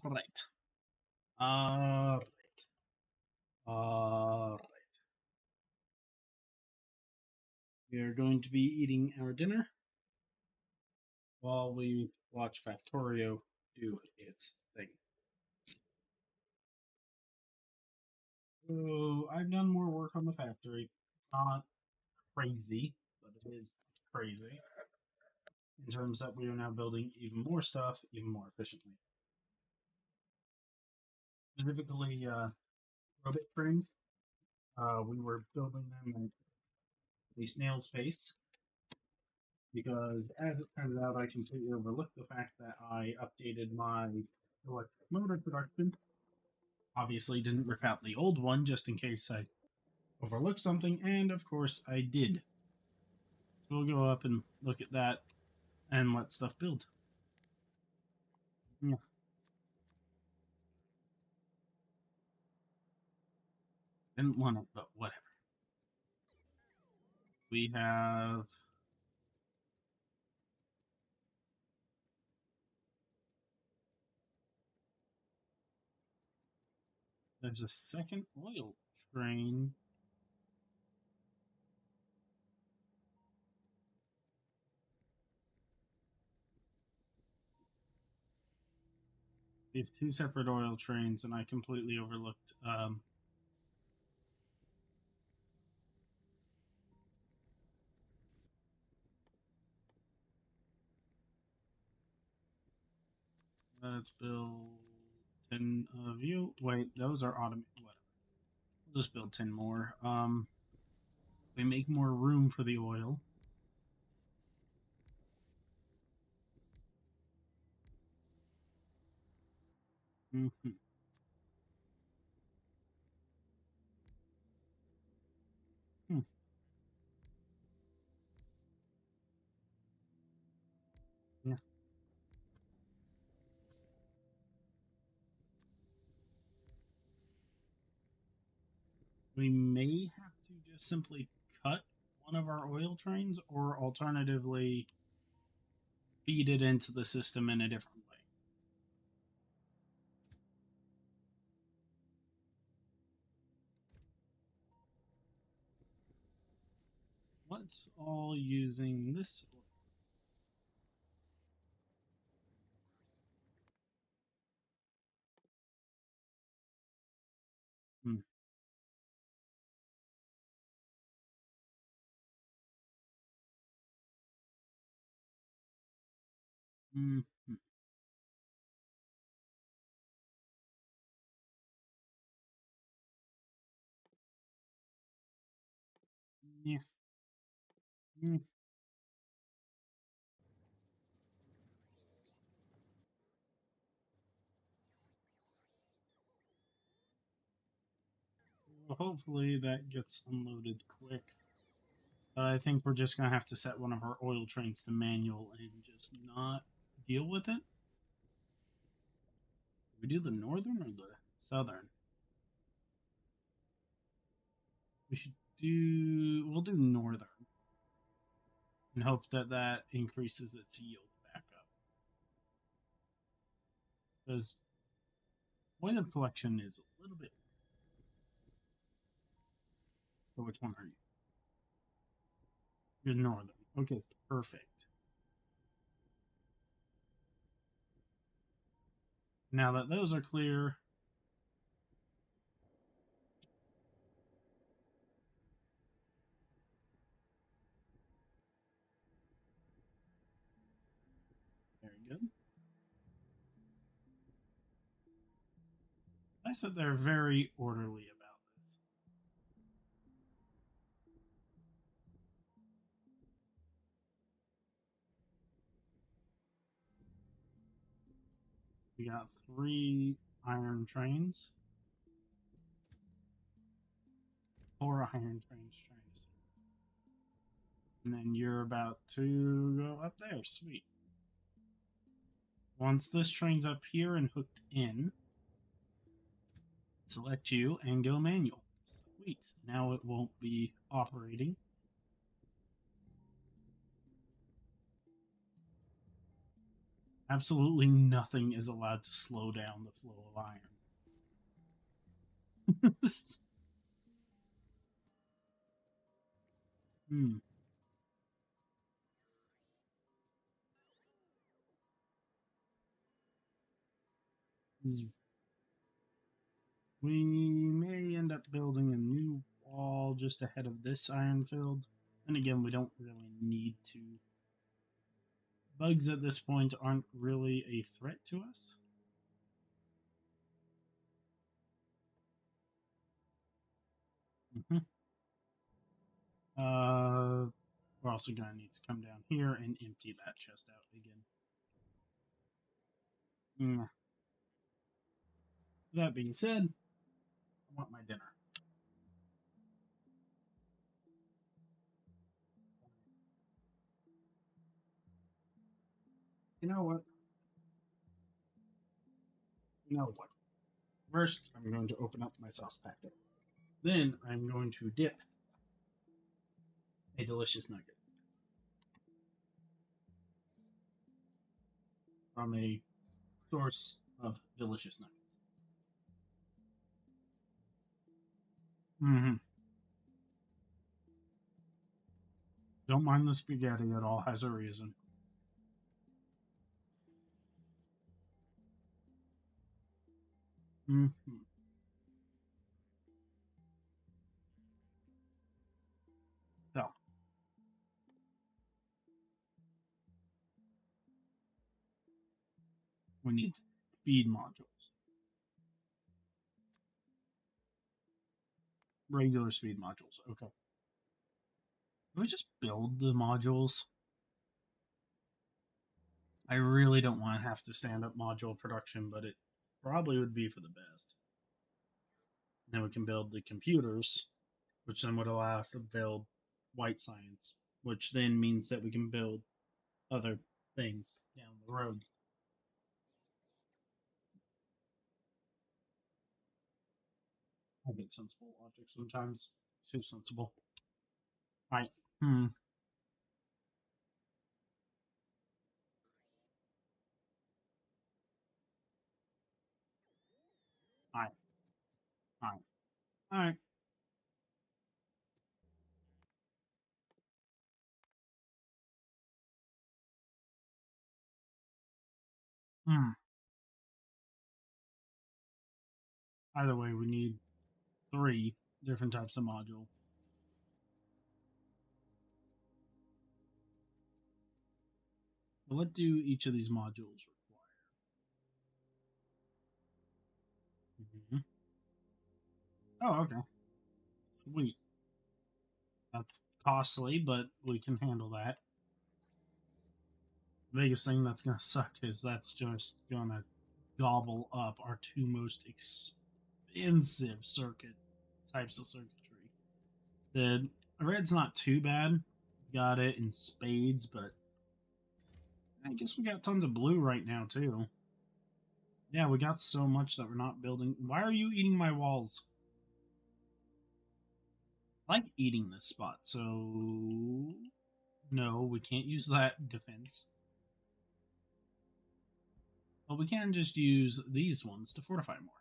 Alright. Alright. Alright. We are going to be eating our dinner while we watch Factorio do its thing. So, I've done more work on the factory. It's not crazy, but it is crazy. In terms that we are now building even more stuff, even more efficiently. Specifically, robot frames. We were building them in a snail's pace because, as it turns out, I completely overlooked the fact that I updated my electric motor production. Obviously, didn't rip out the old one just in case I overlooked something, and of course I did. So we'll go up and look at that and let stuff build. Yeah. Didn't want it, but whatever. We have there's a second oil train. We have two separate oil trains, and I completely overlooked let's build 10 of you. Wait, those are automated. Whatever. We'll just build 10 more. We make more room for the oil. Mm-hmm. Hmm. Yeah. We may have to just simply cut one of our oil trains, or alternatively feed it into the system in a different way. What's all using this oil? Hmm. Mm-hmm. Yeah. Mm. Well, hopefully that gets unloaded quick. But I think we're just going to have to set one of our oil trains to manual and just not deal with it. Do we do the northern or the southern? We'll do northern and hope that that increases its yield back up. Because oil collection is a little bit. So which one are you? You're northern. Okay, perfect. Now that those are clear, very good. I said they're very orderly about this. We got 3 iron trains. 4 iron trains trying to see. And then you're about to go up there. Sweet. Once this train's up here and hooked in, select you and go manual. Sweet. Now it won't be operating. Absolutely nothing is allowed to slow down the flow of iron. Hmm. We may end up building a new wall just ahead of this iron field. And again, we don't really need to. Bugs at this point aren't really a threat to us. Mm-hmm. We're also going to need to come down here and empty that chest out again. Mm. That being said, I want my dinner. You know what? You know what? First, I'm going to open up my sauce packet. Then I'm going to dip a delicious nugget from a source of delicious nuggets. Mm-hmm. Don't mind the spaghetti, it all has a reason. Mm-hmm. So, we need speed modules. Regular speed modules. Okay. Can we just build the modules? I really don't want to have to stand up module production, but it probably would be for the best. Then we can build the computers, which then would allow us to build white science, which then means that we can build other things down the road. I get sensible logic sometimes. Too sensible. I hmm. I I I hmm. Either way, we need three different types of module. But what do each of these modules require? Mm-hmm. Oh, okay. Sweet. That's costly, but we can handle that. The biggest thing that's gonna suck is that's just gonna gobble up our two most expensive circuit types of circuitry. The red's not too bad. Got it in spades, but I guess we got tons of blue right now too. Yeah, we got so much that we're not building. Why are you eating my walls? I like eating this spot, so no, we can't use that defense. But we can just use these ones to fortify more.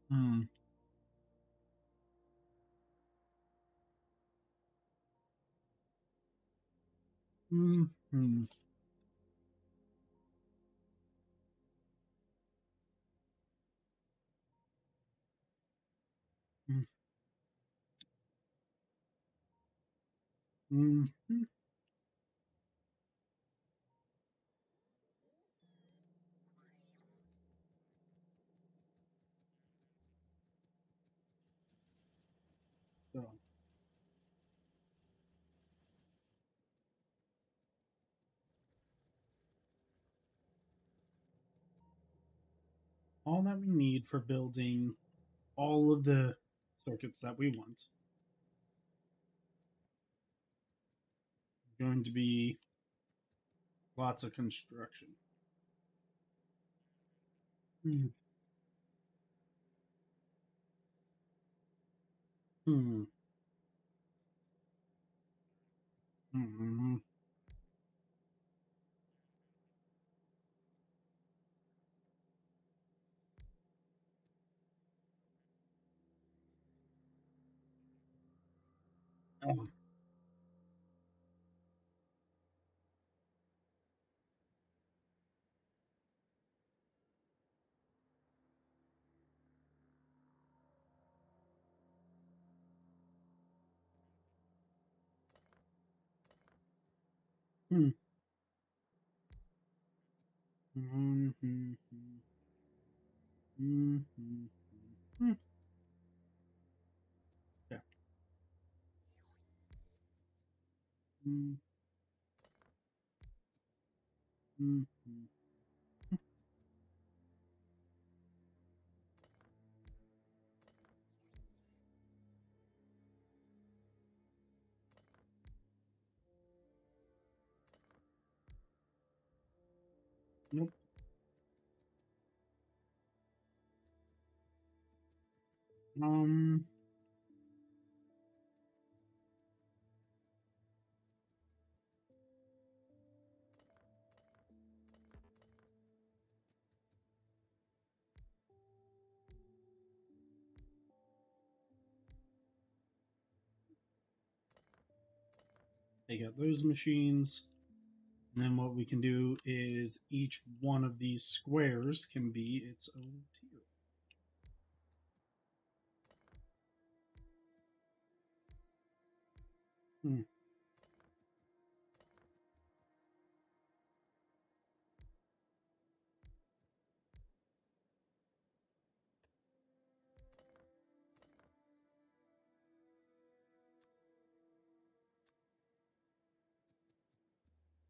Hmm. Hmm. Hmm. Hmm. Hmm. So all that we need for building all of the circuits that we want is going to be lots of construction. Hmm. Hmm. Mm-hmm. Oh. Hmm. Mm-hmm. Mm-hmm. Hmm. Yeah. Mm-hmm. Nope. Um. They got those machines. And then what we can do is each one of these squares can be its own tier. Hmm.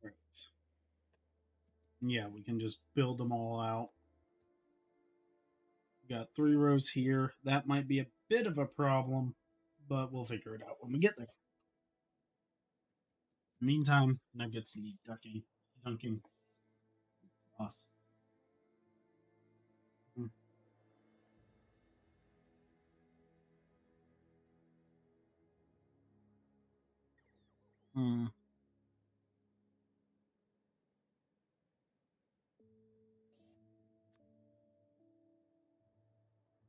Right. Yeah, we can just build them all out. We got 3 rows here. That might be a bit of a problem, but we'll figure it out when we get there. Meantime, Nuggets need ducking, dunking. It's us. Mm. Mm.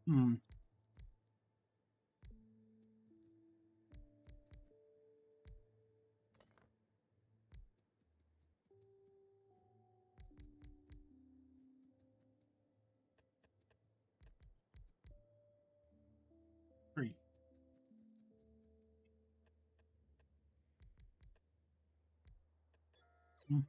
Mm. Great. Mm.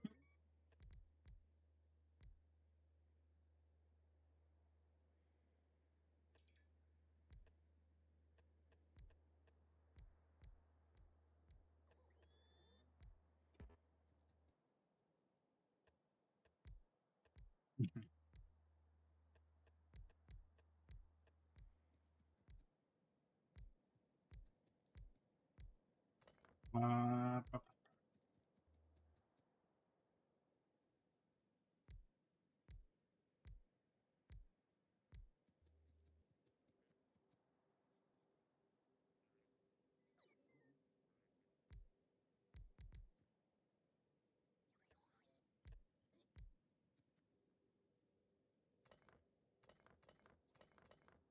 Uh,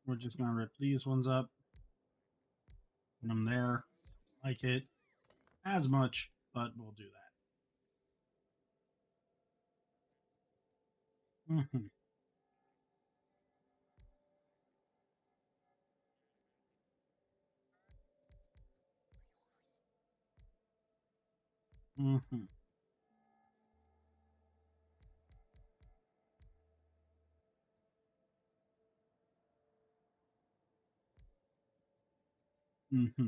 we're just gonna rip these ones up. Put them there. Like it as much, but we'll do that. Mm-hmm. Mm-hmm. Mm-hmm.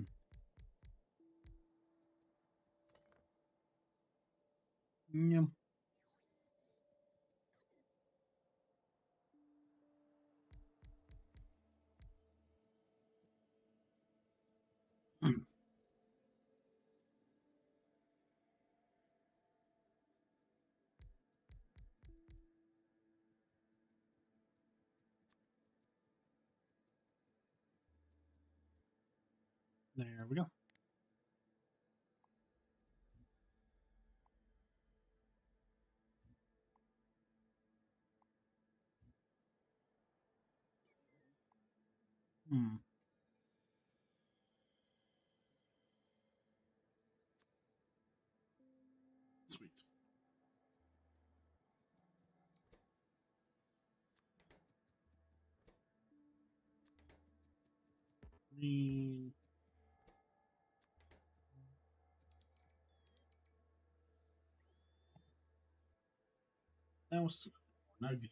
Yeah. There we go. Hmm. Sweet. Green. That was not good.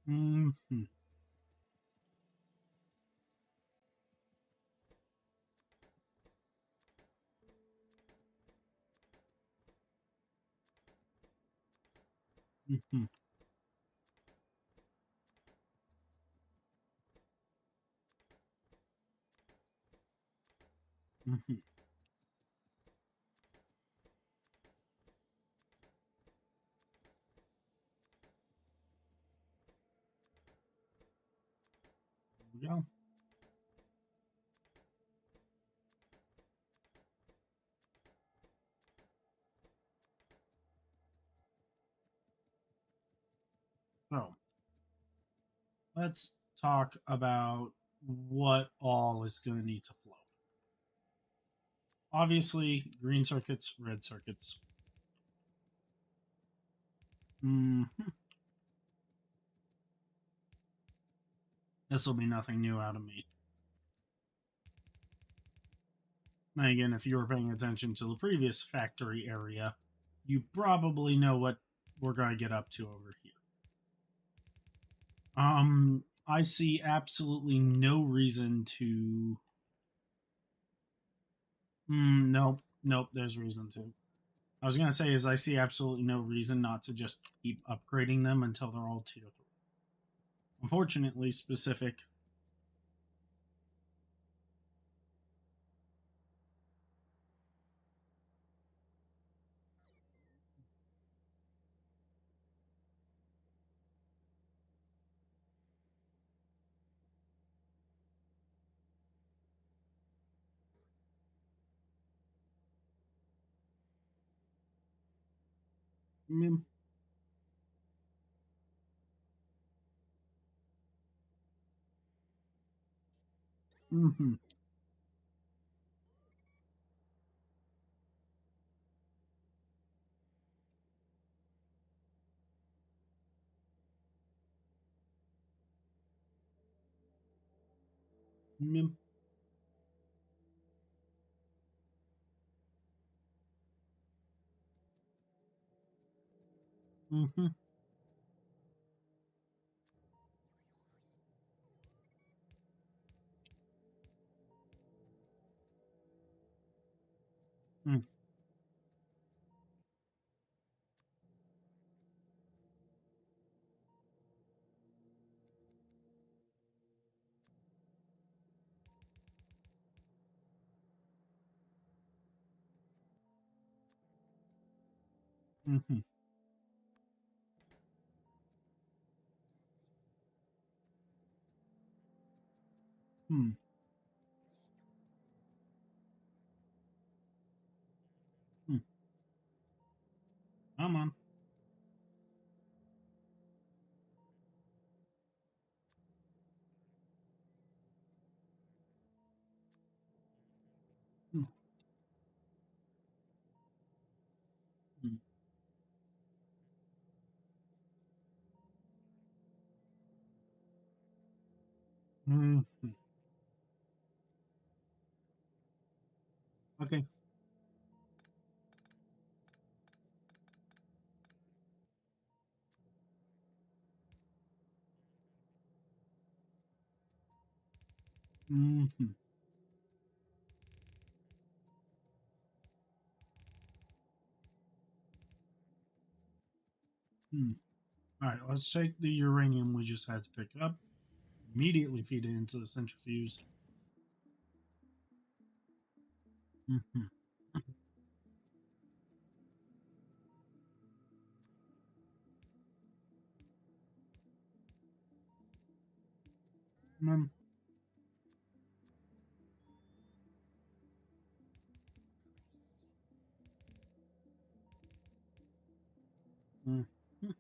Mm-hmm. Mm-hmm. Mm-hmm. There we go. So let's talk about what all is going to need to flow. Obviously, green circuits, red circuits. Mm-hmm. This will be nothing new out of me. Now, again, if you were paying attention to the previous factory area, you probably know what we're going to get up to over here. I see absolutely no reason to. Nope, nope. There's reason to. I was gonna say is I see absolutely no reason not to just keep upgrading them until they're all tier 3. Unfortunately, specific. Mm, mm-hmm, mm, mm-hmm, mm, mm-hmm, mm, mm. Come on. Mm, mm, mm. Okay. Mm-hmm. Mm. All right. Let's take the uranium we just had to pick up. Immediately feed it into the centrifuge. Mm-hmm. Mm, Mm. Mm.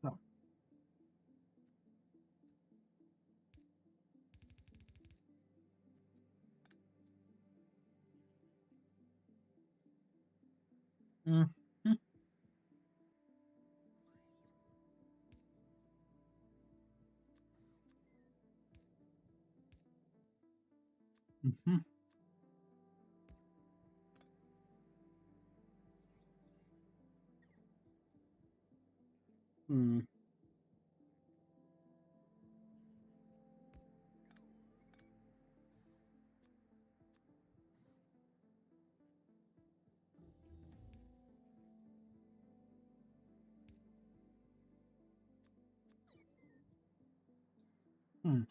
Oh. Mm. Mm. Mhm. Mm. Mm.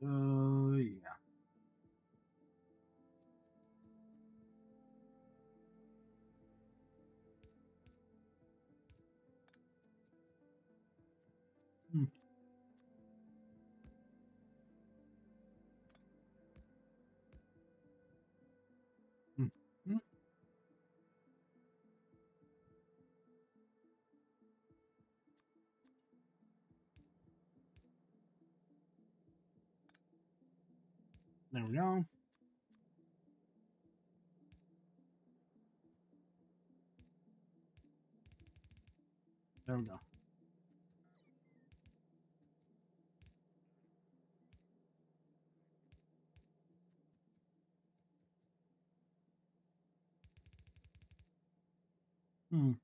Yeah. Mm. Mm. Mm. There we go. There we go. Mm.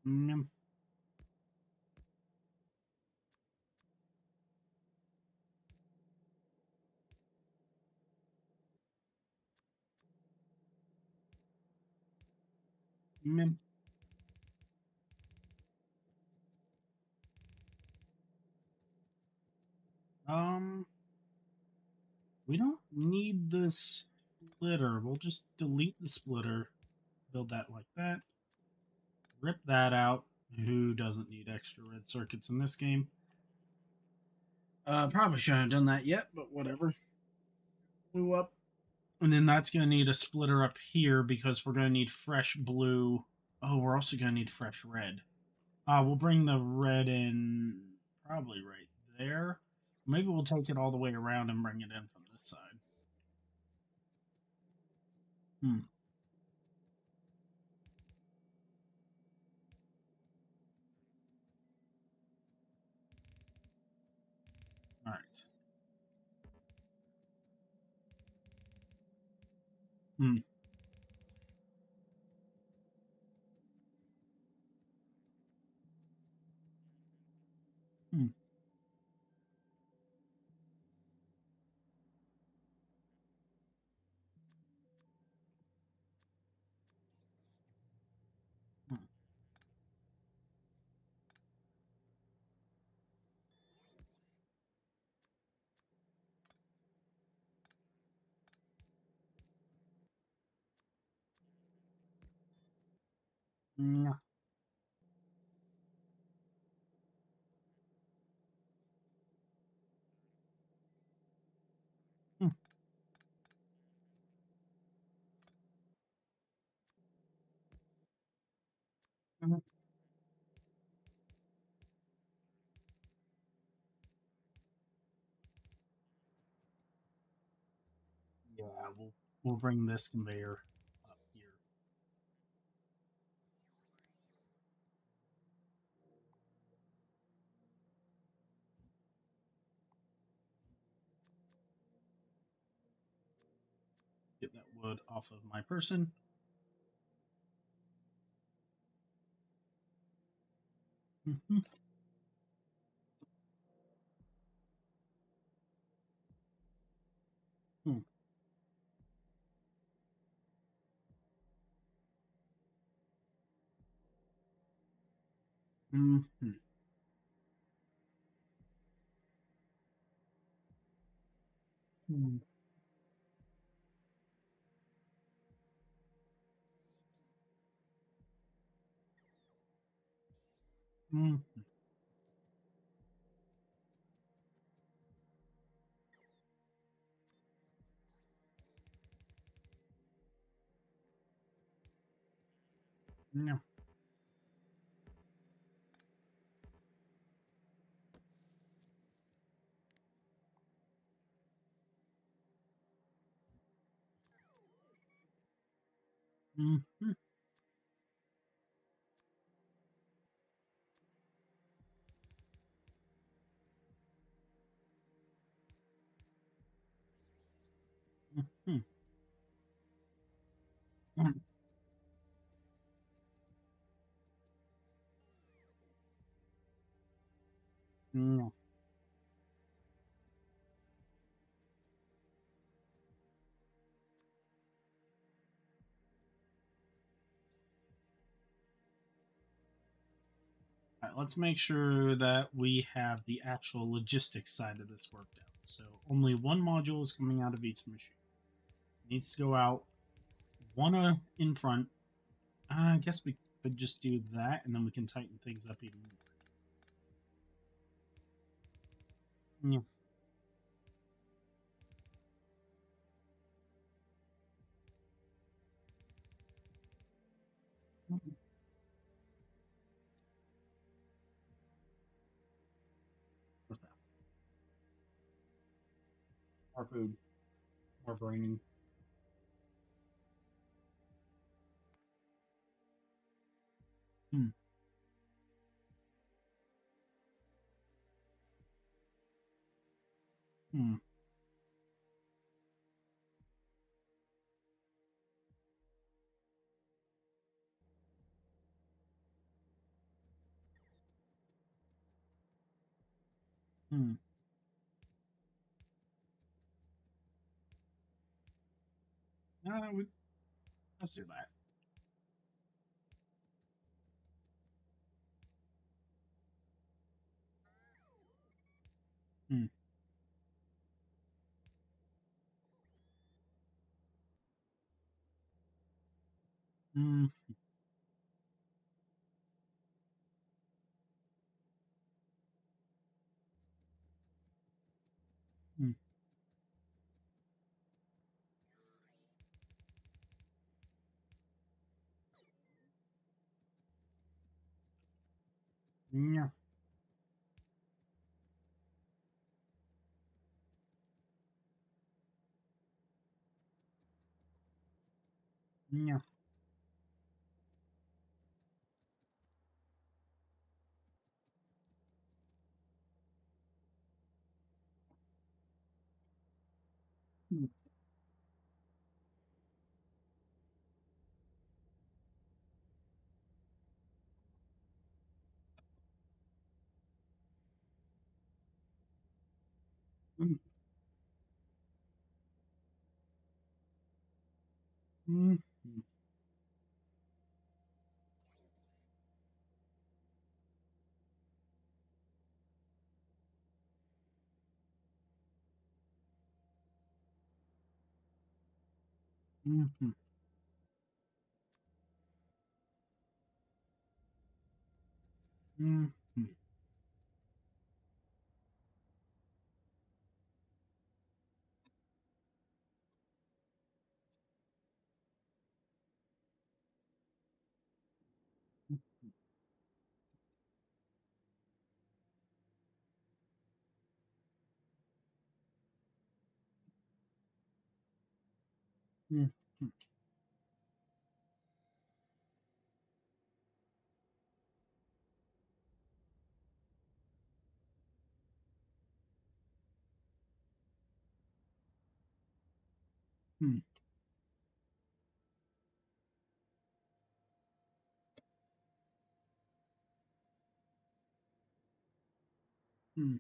Mm. Mm. Um, we don't need the splitter. We'll just delete the splitter, build that like that, rip that out. Who doesn't need extra red circuits in this game? Probably shouldn't have done that yet, but whatever. Blew up. And then that's going to need a splitter up here because we're going to need fresh blue. Oh, we're also going to need fresh red. We'll bring the red in probably right there. Maybe we'll take it all the way around and bring it in from this side. Hmm. All right. Hmm. Hmm. Hmm. Hmm. Hmm. Hmm. Yeah, we'll bring this conveyor up here. Get that wood off of my person. Hmm. Hmm. Hmm. Mm. Mm. No. Mm. Mm. Mm. Mm. No. All right, let's make sure that we have the actual logistics side of this worked out. So only one module is coming out of each machine. It needs to go out one in front. I guess we could just do that, and then we can tighten things up even more. Yeah. What's that? More food, more braining. Hmm. Hmm. Hmm. We, let's do that. Hmm. Hmm. Hmm. Yeah. Yeah. Hmm. Hmm. Hmm. Hmm. Hmm. Hmm. Hmm. Hmm. Hmm.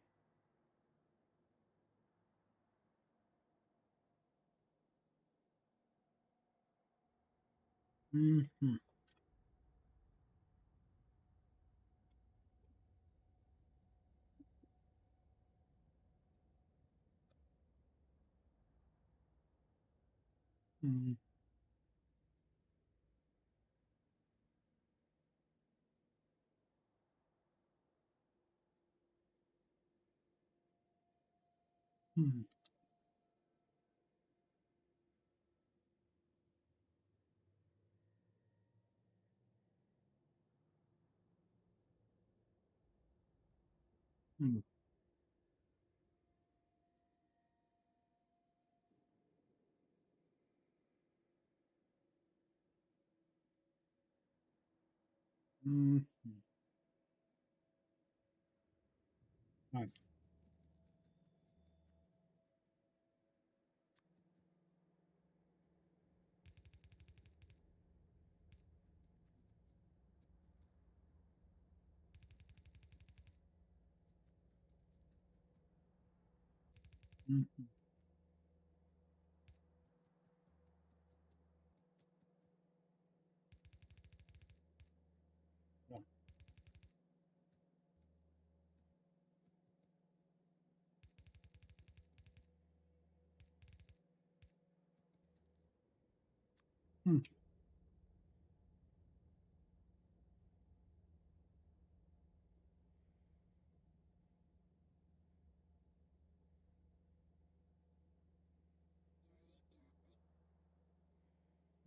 Hmm. Hmm. Mm, mm, mm, mm, mm. Right. Mm, mm, yeah. Mm,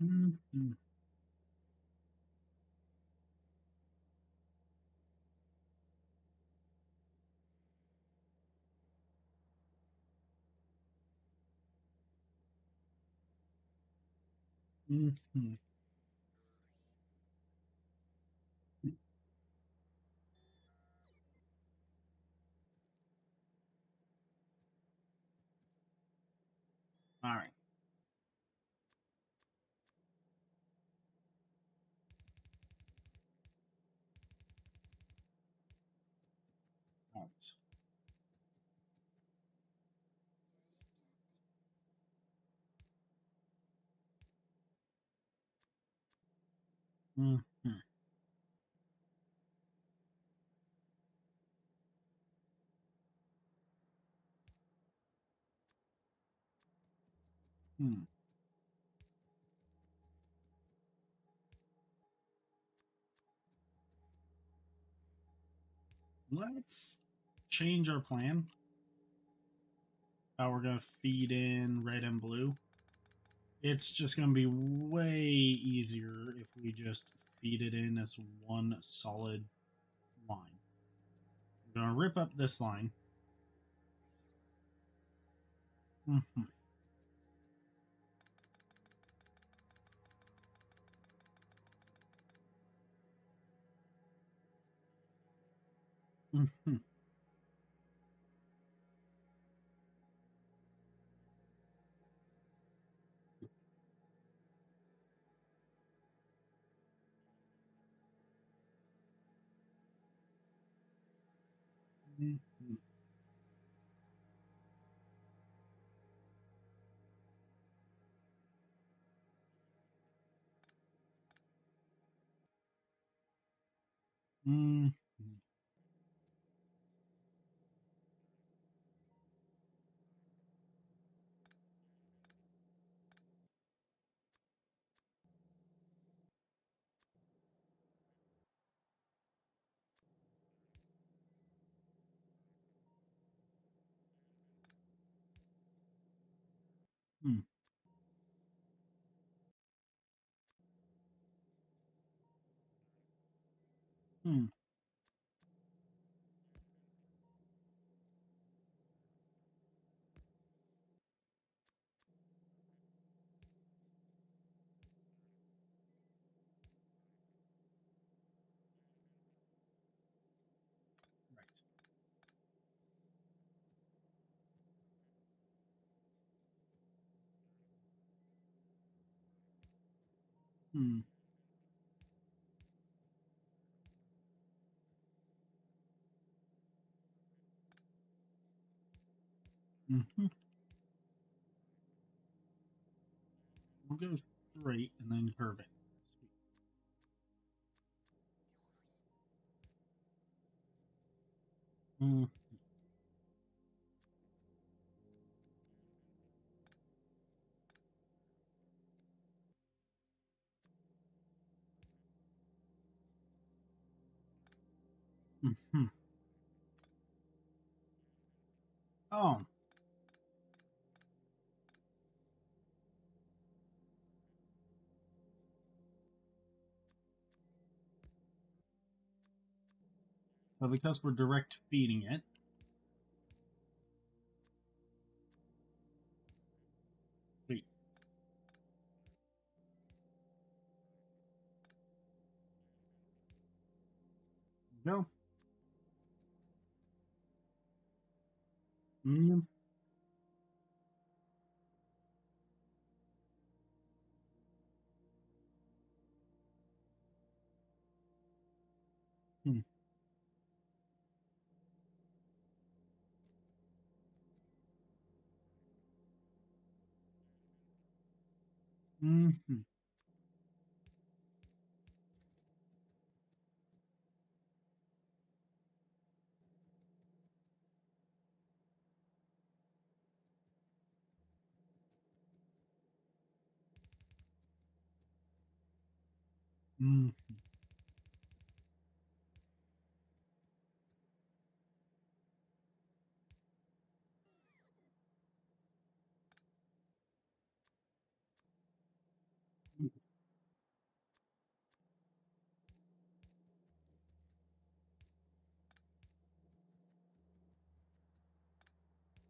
mm, mm, mm, mm. All right. All right. Mm, mm, mm. Let's change our plan. How we're gonna feed in red and blue. It's just gonna be way easier if we just feed it in as one solid line. We're gonna rip up this line. Mhm, mhm, mhm, mhm, mhm, mhm. Right. Mhm, mhm. We'll go straight and then curve it. Sweet. Mm, Mhm. Oh, but because we're direct feeding it, wait, go. Mm, mm, mhm, mm,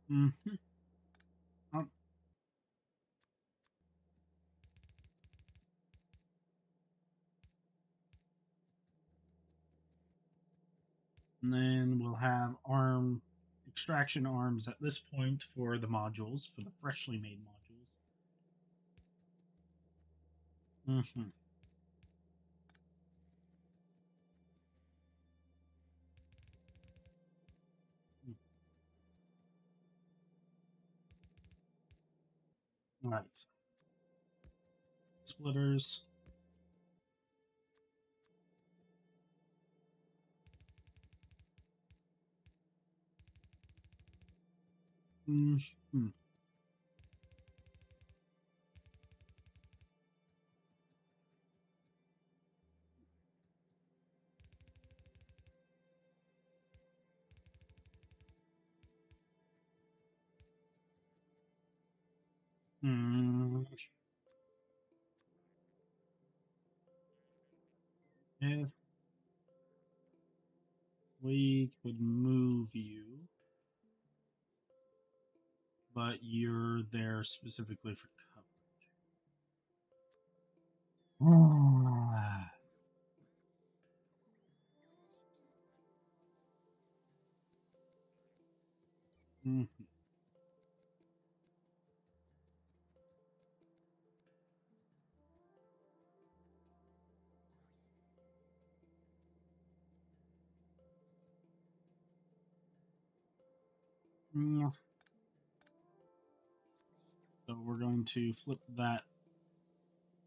mhm. Oh, and then we'll have arm extraction arms at this point for the modules, for the freshly made modules. Hmm. Right. Splitters. Mm-hmm. Mm. If we could move you, but you're there specifically for coverage. Mm, mm. So we're going to flip that.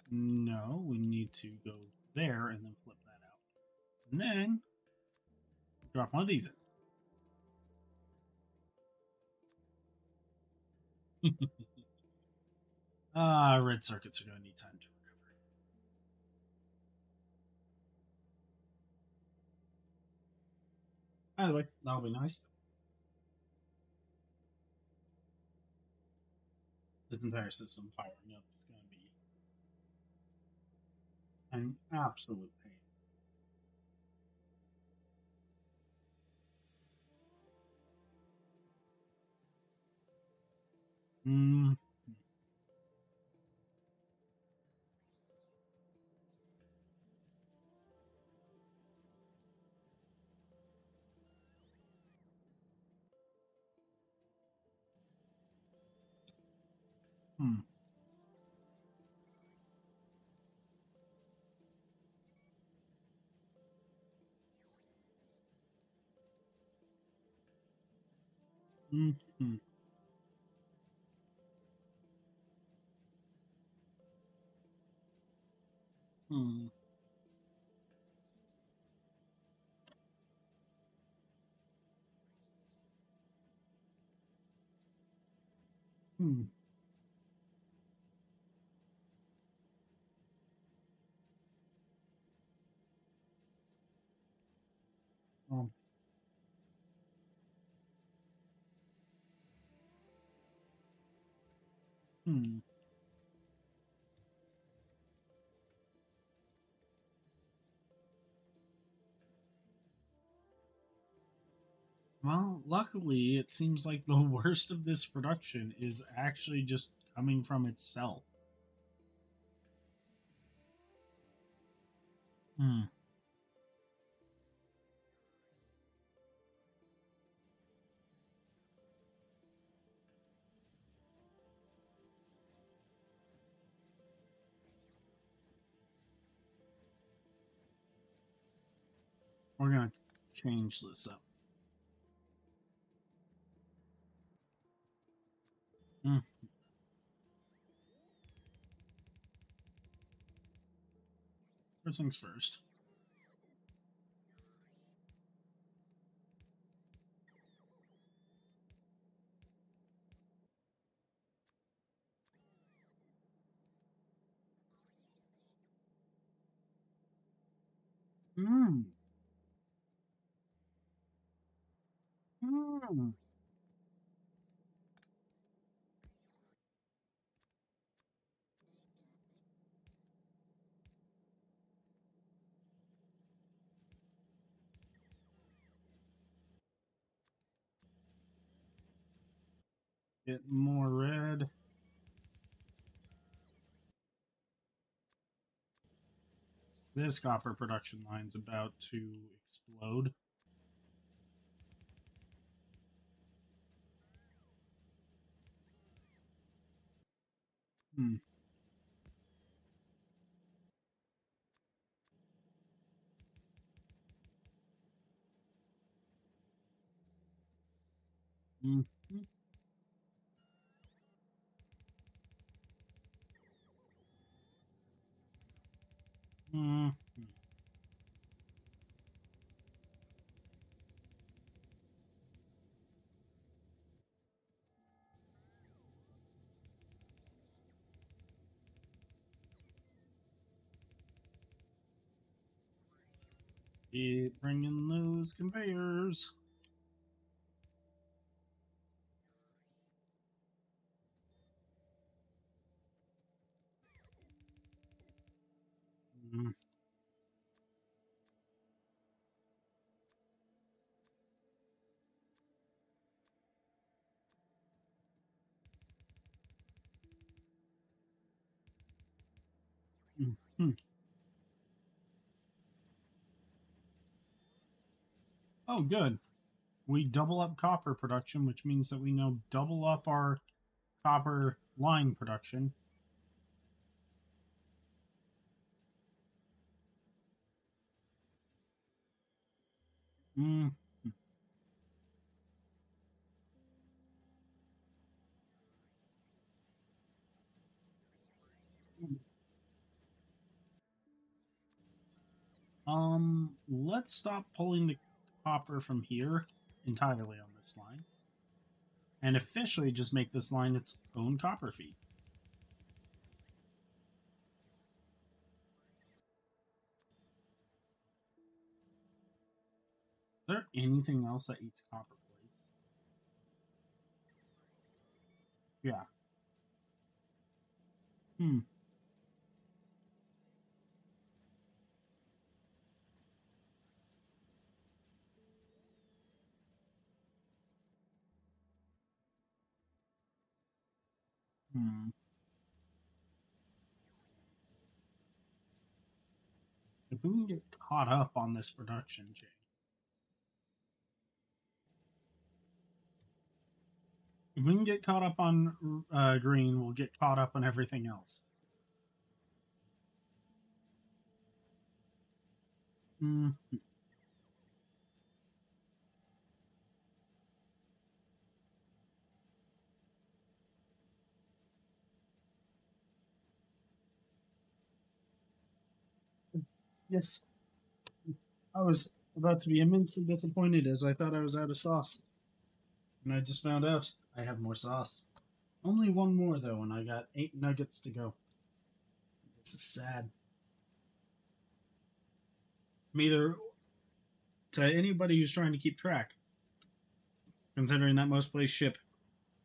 No, we need to go there and then flip that out. And then drop one of these in. Red circuits are going to need time to recover. By the way, that'll be nice. This entire system firing up is going to be an absolute pain. Mm, hmm, mm, hmm, hmm, hmm, Um, hmm. Well, luckily, it seems like the worst of this production is actually just coming from itself. Hmm. We're gonna change this up. Hmm. First things first. Hmm. Hmm. Get more red. This copper production line's about to explode. Hmm. Hmm. Hmm. Keep bringing those conveyors. Hmm. Hmm. Oh, good. We double up copper production, which means that we now double up our copper line production. Mm. Let's stop pulling the copper from here entirely on this line, and officially just make this line its own copper feed. Is there anything else that eats copper plates? Yeah. Hmm. Hmm. If we can get caught up on this production chain, if we can get caught up on green, we'll get caught up on everything else. Hmm. Yes, I was about to be immensely disappointed as I thought I was out of sauce. And I just found out I have more sauce. Only one more, though, and I got 8 nuggets to go. This is sad. I'm either to anybody who's trying to keep track, considering that most places ship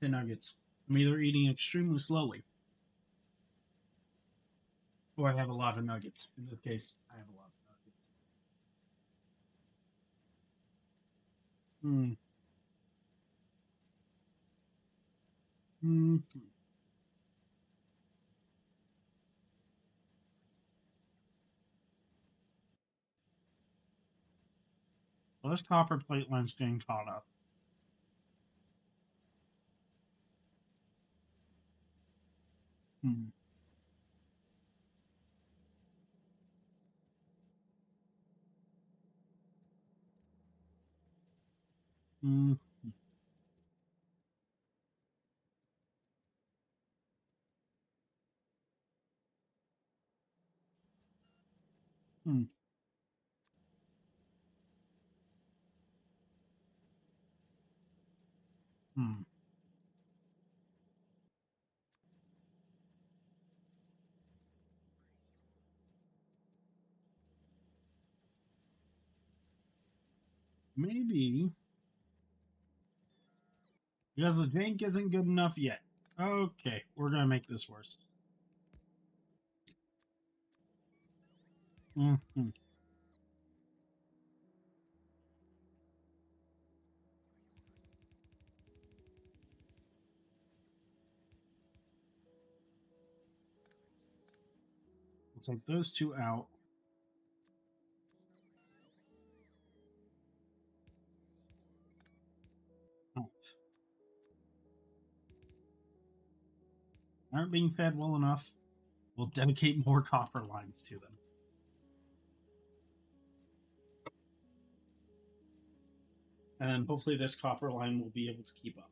10 nuggets. I'm either eating extremely slowly or I have a lot of nuggets. In this case, I have a lot of nuggets. Hmm. Hmm. Well, this copper plate line's getting caught up. Hmm. Hmm. Hmm. Hmm. Maybe because the jank isn't good enough yet. Okay, we're gonna make this worse. Hmm. We'll take those two out. Out. Aren't being fed well enough. We'll dedicate more copper lines to them. And then hopefully this copper line will be able to keep up.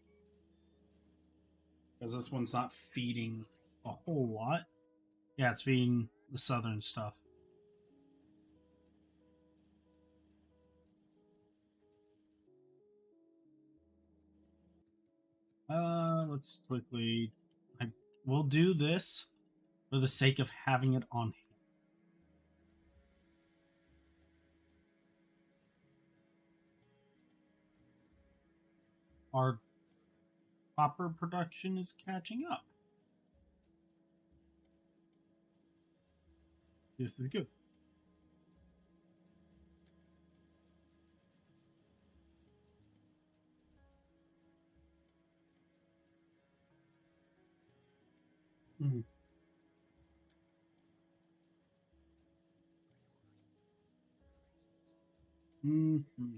Because this one's not feeding a whole lot. Yeah, it's feeding the southern stuff. Let's quickly. We'll do this for the sake of having it on hand. Our copper production is catching up. This is good. Mm-hmm. Mm-hmm.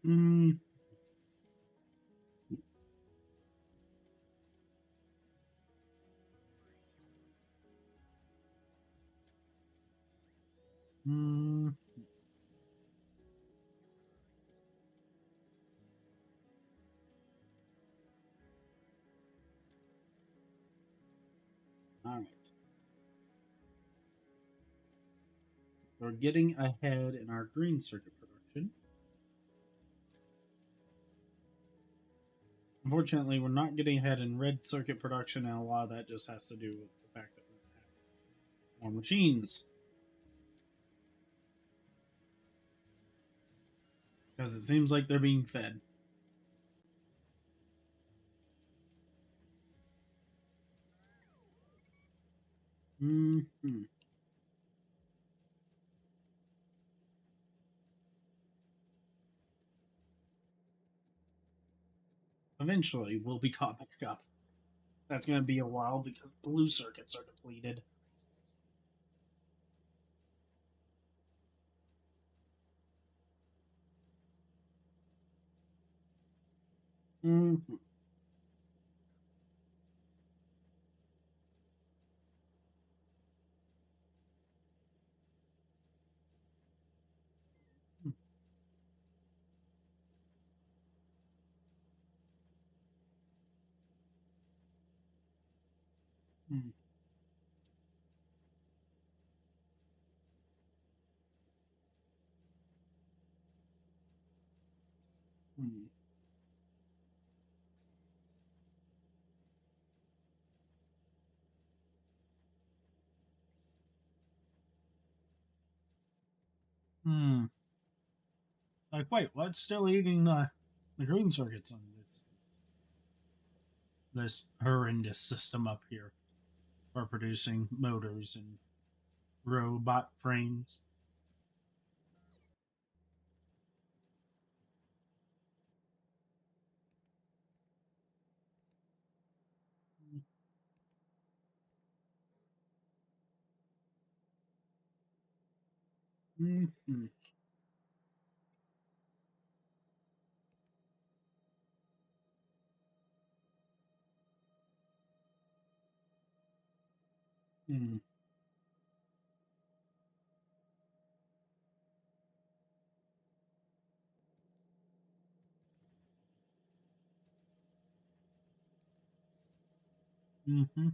Mm-hmm. Mm-hmm. All right. We're getting ahead in our green circuit production. Unfortunately, we're not getting ahead in red circuit production, and a lot of that just has to do with the fact that we have more machines. Because it seems like they're being fed. Mm-hmm. Eventually, we'll be caught back up. That's going to be a while because blue circuits are depleted. Mm-hmm. Mm-hmm. Hmm. Hmm. Like, wait, what's still eating the green circuits on this horrendous system up here for producing motors and robot frames? Mm-hmm. Mm-hmm. Mm-hmm.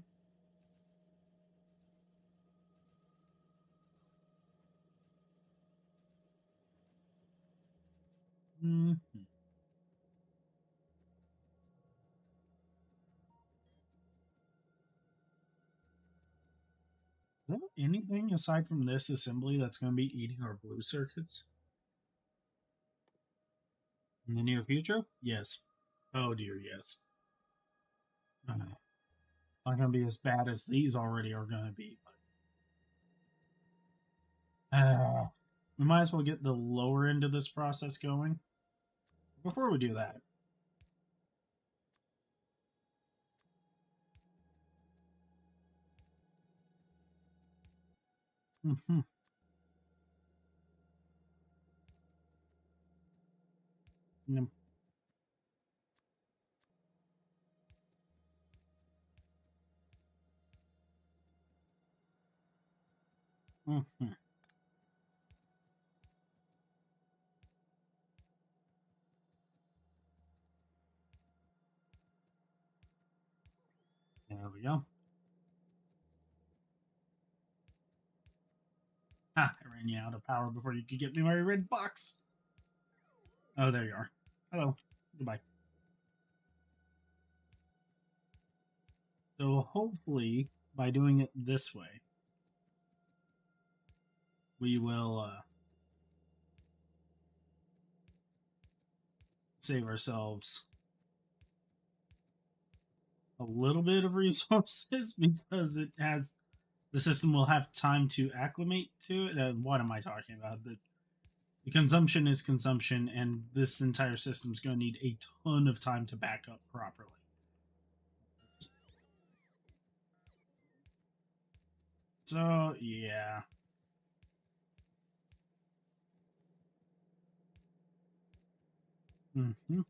Mm-hmm. Is there anything aside from this assembly that's going to be eating our blue circuits in the near future? Yes. Oh dear, yes. Not going to be as bad as these already are going to be. But, we might as well get the lower end of this process going. Before we do that, mm-hmm. Mm-hmm. There we go. Ah, I ran you out of power before you could get me my red box. Oh, there you are. Hello. Goodbye. So hopefully, by doing it this way, we will save ourselves a little bit of resources because it has the system will have time to acclimate to it. What am I talking about? The consumption is consumption, and this entire system is going to need a ton of time to back up properly. So yeah. Mm-hmm.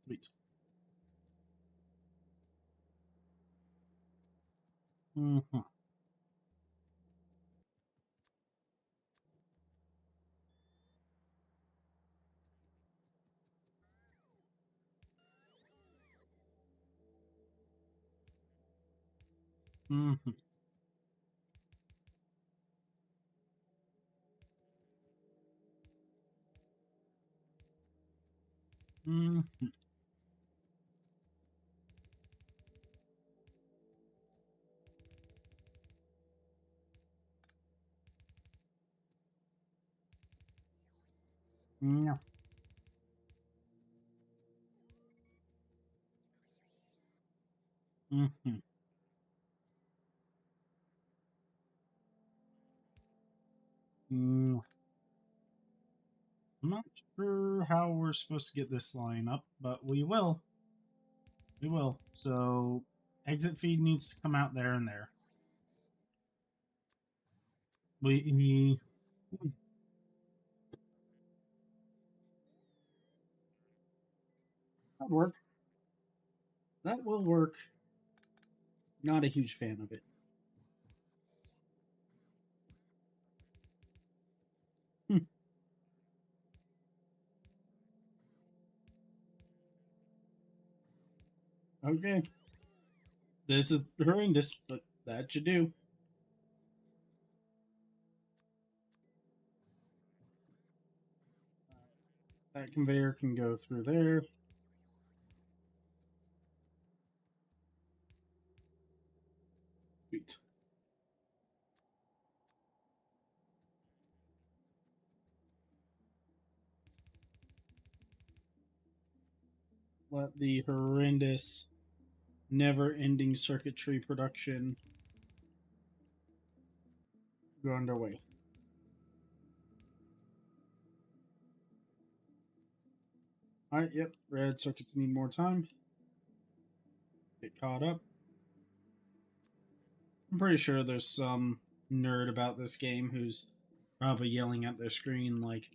Sweet. Mm-hmm. Mm-hmm. Mm-hmm. No. Mm-hmm. Mm, I'm not sure how we're supposed to get this line up, but we will. We will. So exit feed needs to come out there and there. We that work. That will work. Not a huge fan of it. Hmm. Okay. This is horrendous, but that should do. That conveyor can go through there. Sweet. Let the horrendous, never-ending circuitry production go underway. Alright, yep. Red circuits need more time. Get caught up. I'm pretty sure there's some nerd about this game who's probably yelling at their screen like,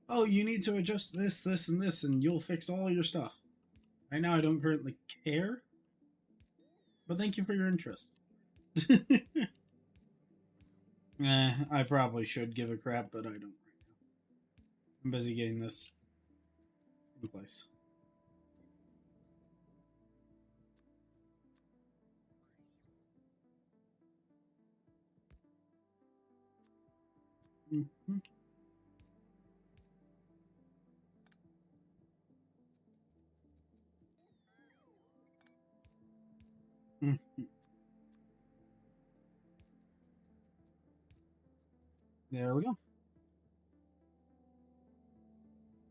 oh, you need to adjust this, this, and this, and you'll fix all your stuff. Right now, I don't currently care, but thank you for your interest. I probably should give a crap, but I don't right now. I'm busy getting this in place. Mm-hmm. Mm-hmm. There we go.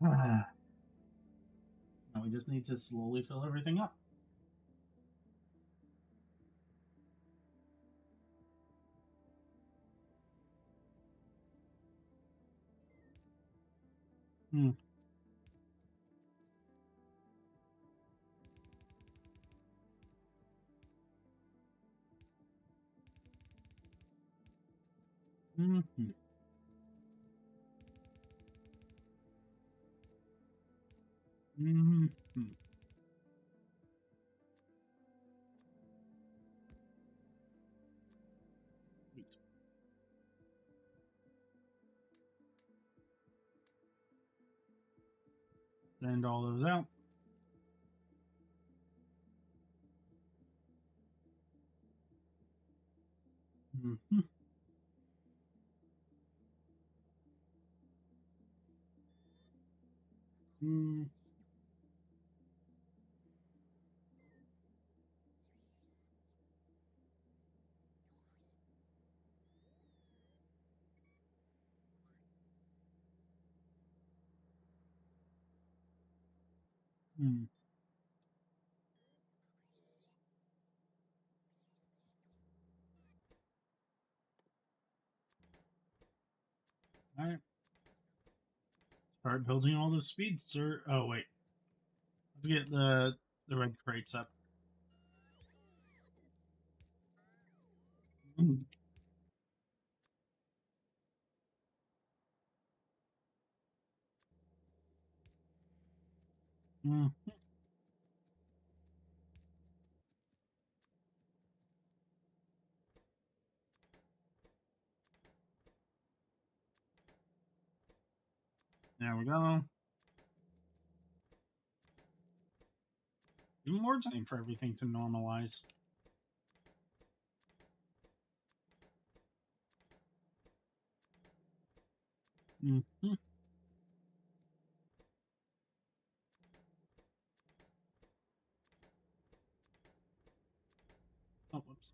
Now we just need to slowly fill everything up. Hmm. Mm-hmm. Mm-hmm. Sweet. Send all those out. Mm-hmm. Mm-hmm. Mm-hmm. All right. Start building all the speedster. Oh wait, let's get the red crates up. Mm, there we go. Even more time for everything to normalize. Mm-hmm. Oh, whoops.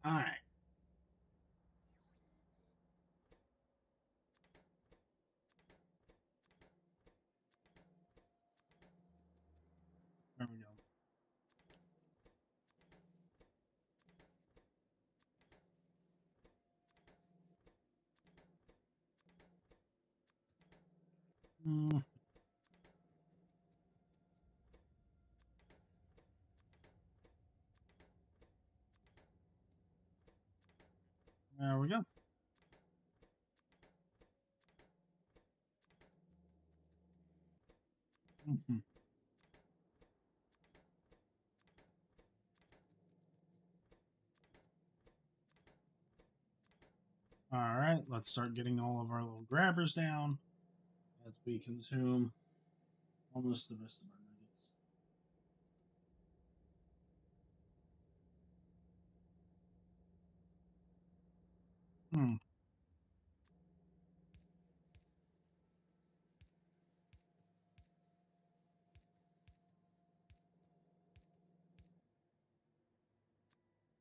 All right. There we go. Mm, there we go. Mm-hmm. All right. Let's start getting all of our little grabbers down as we consume almost the rest of our nuggets. Hmm.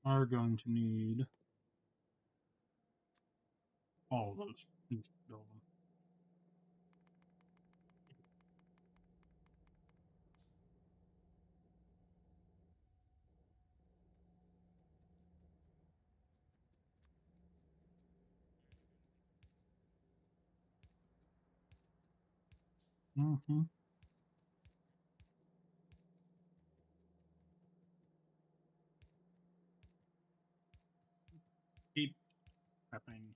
Are going to need all of those. Just build them. Mm-hmm. Keep happening.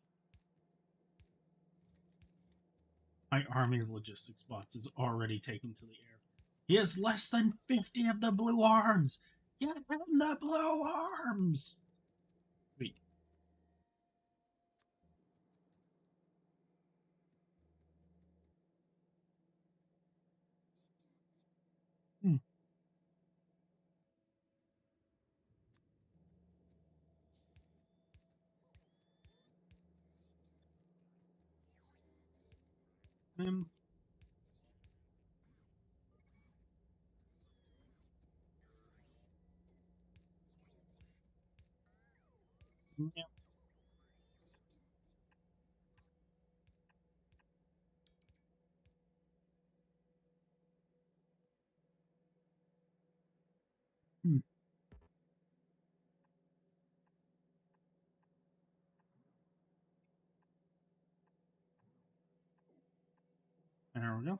My army of logistics bots is already taken to the air. He has less than 50 of the blue arms. Get him the blue arms. Wait. Hmm. Um, yeah. Hmm. There we go.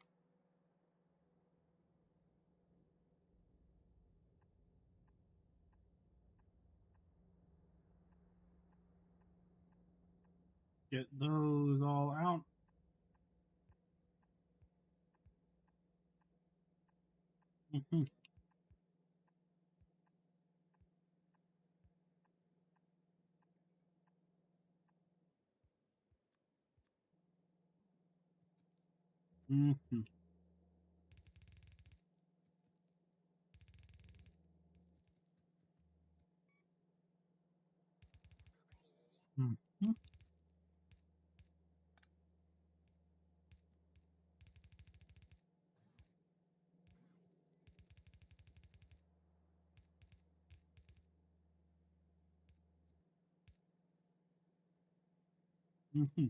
Get those all out. Mm-hmm. Mm-hmm. Mm-hmm. Mm-hmm.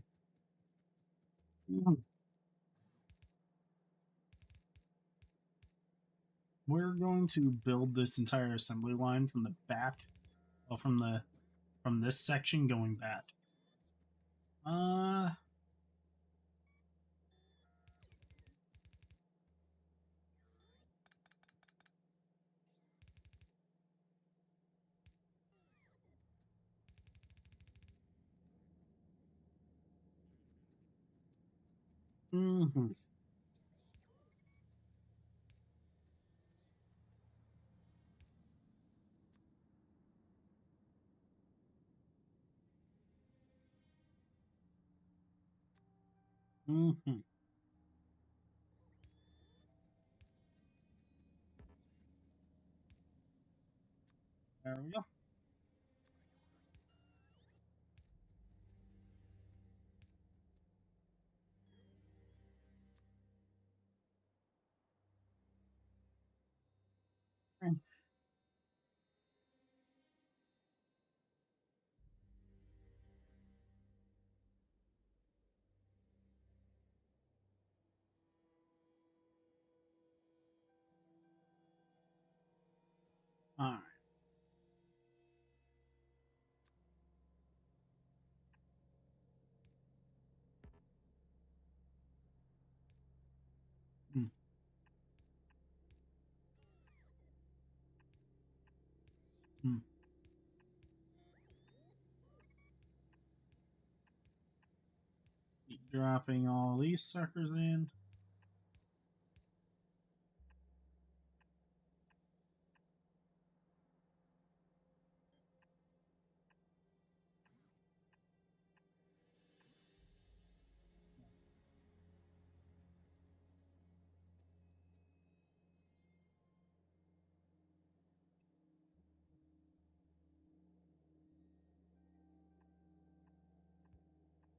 We're going to build this entire assembly line from the back, well, from this section going back. Uh, mm-hmm. Mm-hmm. There we go. All right. Mm-hmm. Keep dropping all these suckers in.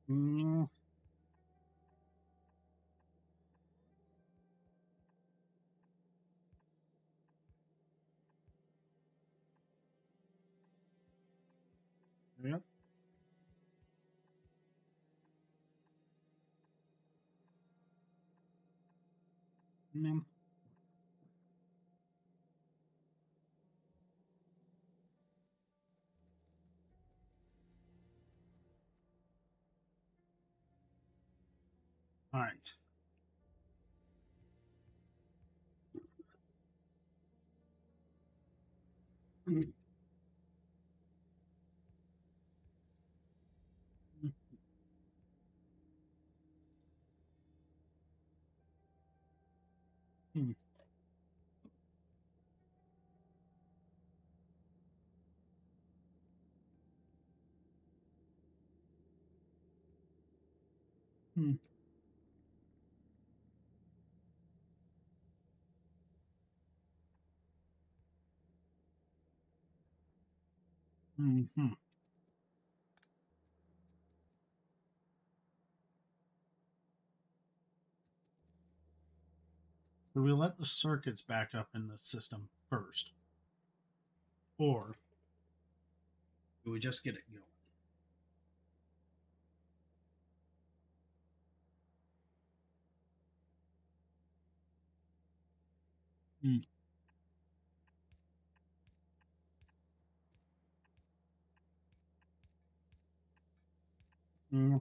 Mm, yep. Mm, all right. Mm, mm, mm, mm, mm, mm. Do we let the circuits back up in the system first, or do we just get it going? Mm, mm.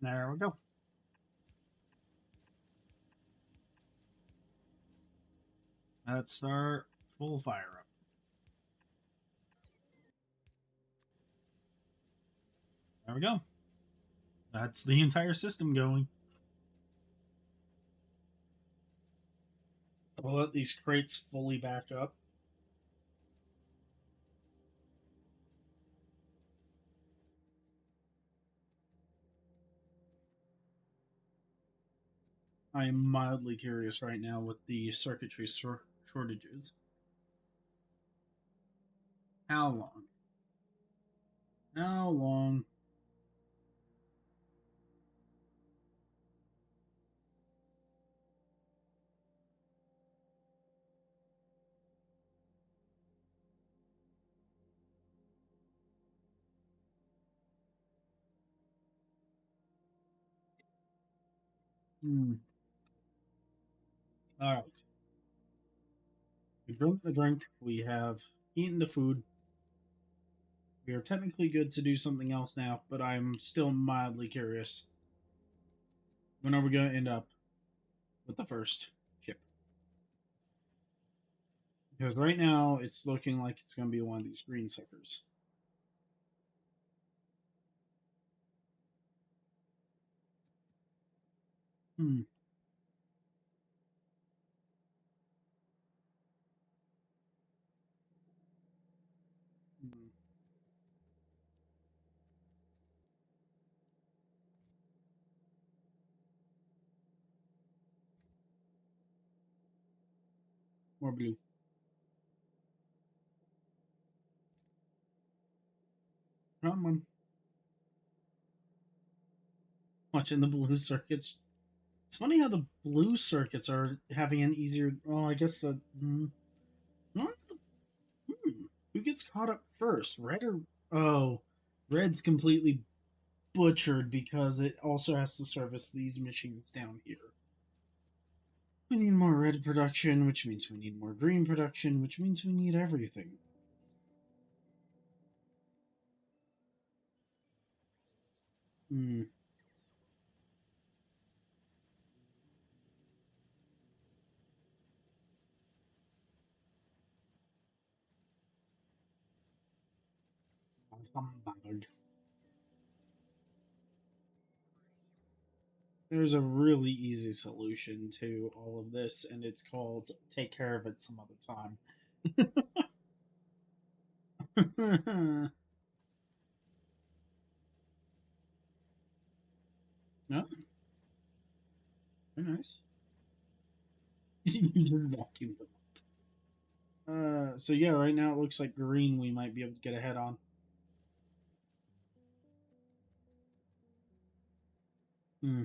There we go. Let's start full fire up. There we go. That's the entire system going. We'll let these crates fully back up. I am mildly curious right now with the circuitry shortages. How long? How long? Hmm. All right. We drink the drink. We have eaten the food. We are technically good to do something else now, but I'm still mildly curious. When are we going to end up with the first ship? Because right now it's looking like it's going to be one of these green suckers. Hmm. Hmm. More blue. Come on. Watching the blue circuits. It's funny how the blue circuits are having an easier. Well, I guess. Not the, who gets caught up first? Red or. Oh. Red's completely butchered because it also has to service these machines down here. We need more red production, which means we need more green production, which means we need everything. Hmm. There's a really easy solution to all of this, and it's called take care of it some other time. No, very nice. You just vacuum them. So yeah, right now it looks like green we might be able to get ahead on. Hmm.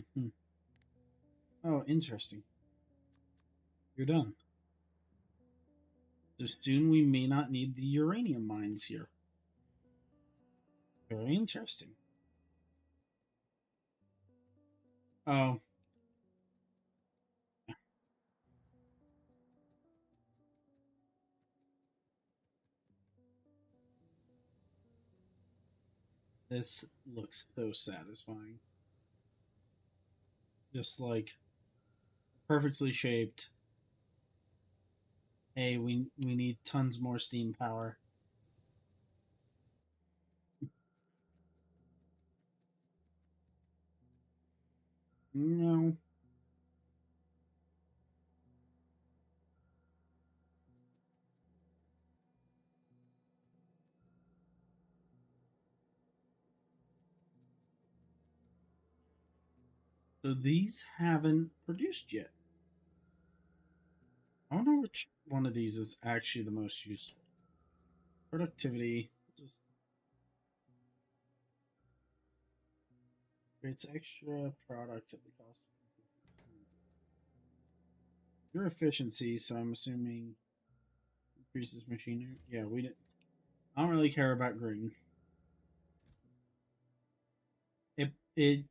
Oh, interesting. You're done. So soon we may not need the uranium mines here. Very interesting. Oh, this looks so satisfying. Just like perfectly shaped. Hey, we need tons more steam power. No. So these haven't produced yet. I don't know which one of these is actually the most useful. Productivity just creates extra product at the cost. Your efficiency, so I'm assuming increases machinery. Yeah, we didn't. I don't really care about green. It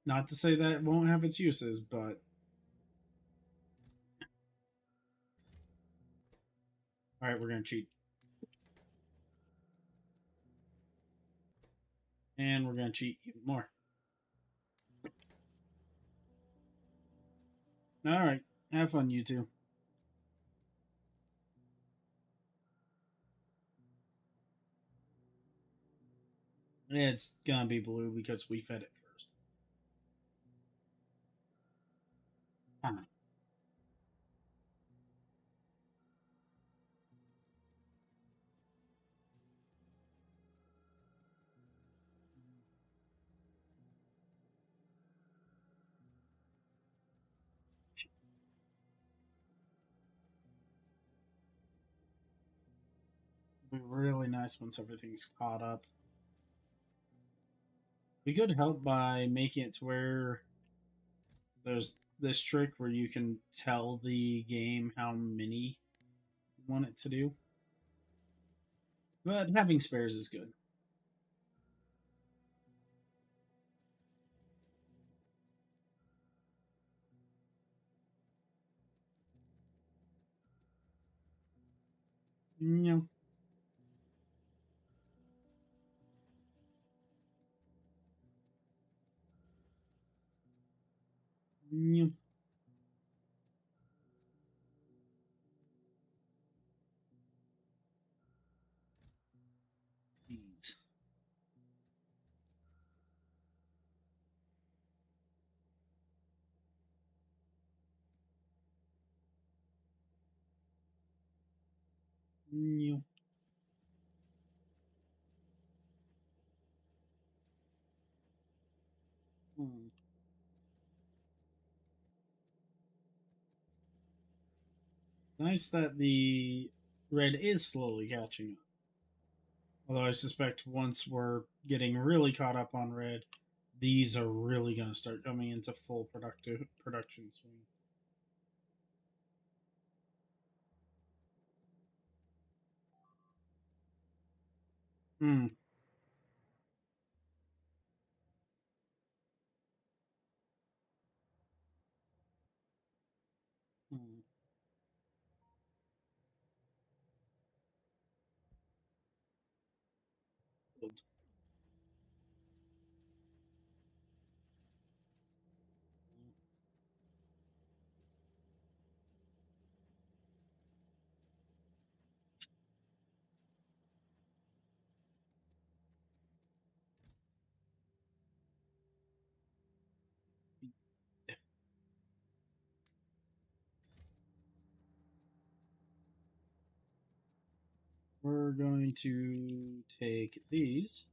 not to say that it won't have its uses, but all right, we're gonna cheat, and we're gonna cheat even more. All right, have fun, you two. It's gonna be blue because we fed it first. Huh. It'll be really nice once everything's caught up. We could help by making it to where there's this trick where you can tell the game how many you want it to do. But having spares is good. Yeah. Yeah. These. Yeah. Hmm. Nice that the red is slowly catching up. Although I suspect once we're getting really caught up on red, these are really going to start coming into full productive production swing. Hmm. Hmm. Good. We're going to take these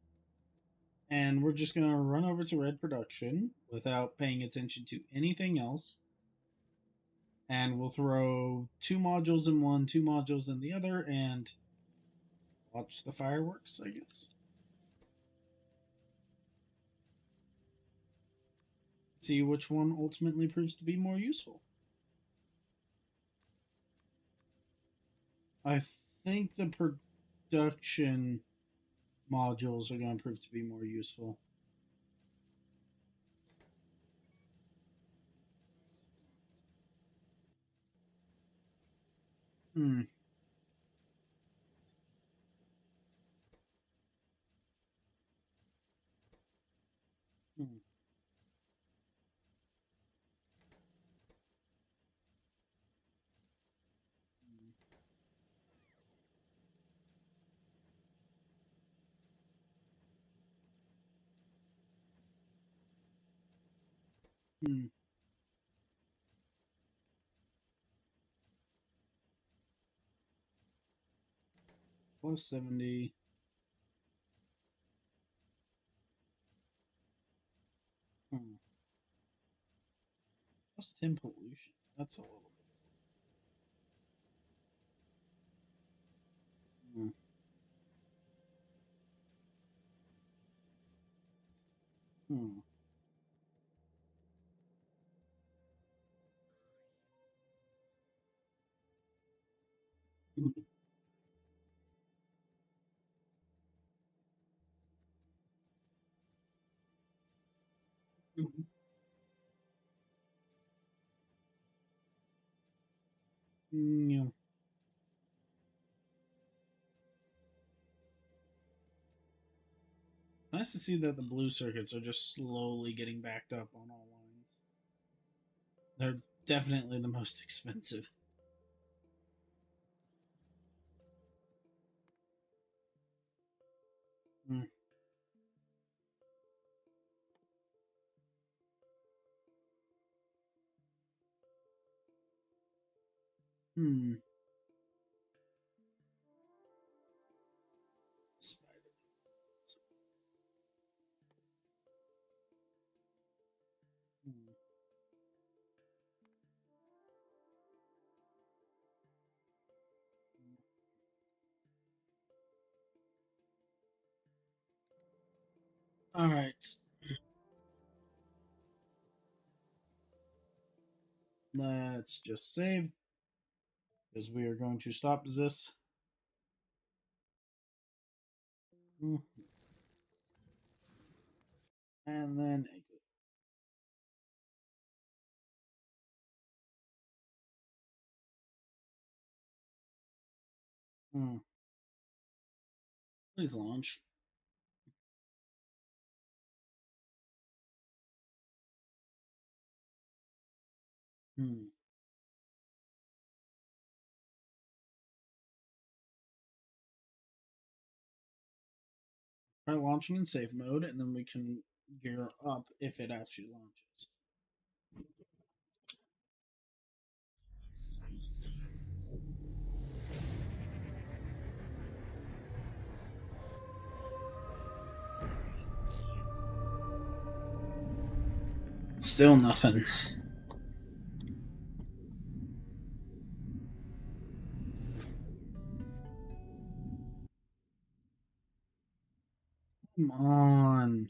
and we're just going to run over to red production without paying attention to anything else. and we'll throw two modules in one, two modules in the other, and watch the fireworks, I guess. See which one ultimately proves to be more useful. I think the production modules are going to prove to be more useful. Hmm. Hmm. Hmm. Plus 70. Hmm. Plus 10 pollution. That's a little bit. Hmm. Hmm. Yeah. Nice to see that the blue circuits are just slowly getting backed up on all lines. They're definitely the most expensive. Hmm. Hmm. Spider. Hmm. All right. Let's just save because we are going to stop this. Hmm. And then exit. Hmm. Please launch. Hmm. Try launching in safe mode, and then we can gear up if it actually launches. Still nothing. Come on.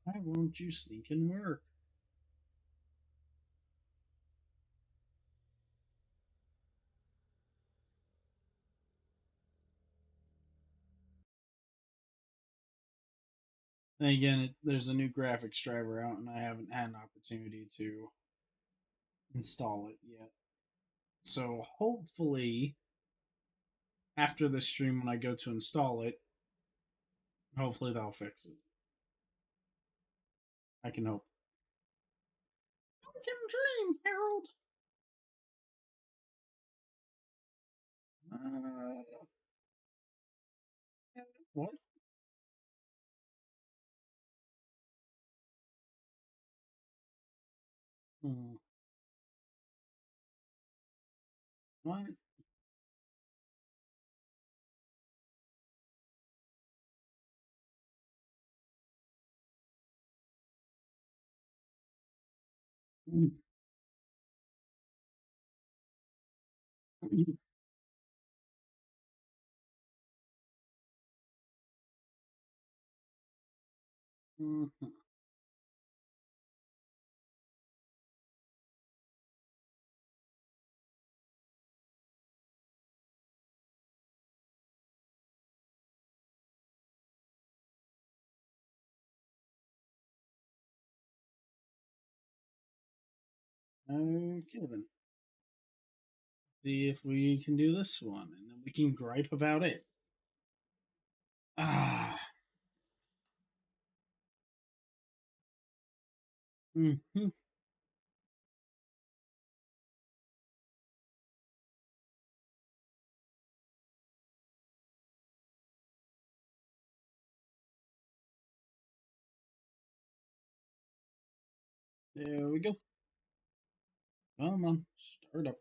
Why won't you sneak and work? And again, there's a new graphics driver out, and I haven't had an opportunity to install it yet. So hopefully, after this stream, when I go to install it, hopefully that'll fix it. I can hope. I can dream, Harold. Uh, what? Hmm. What? Mhm. Okay then. See if we can do this one, and then we can gripe about it. Ah. Hmm. There we go. Come on, start up.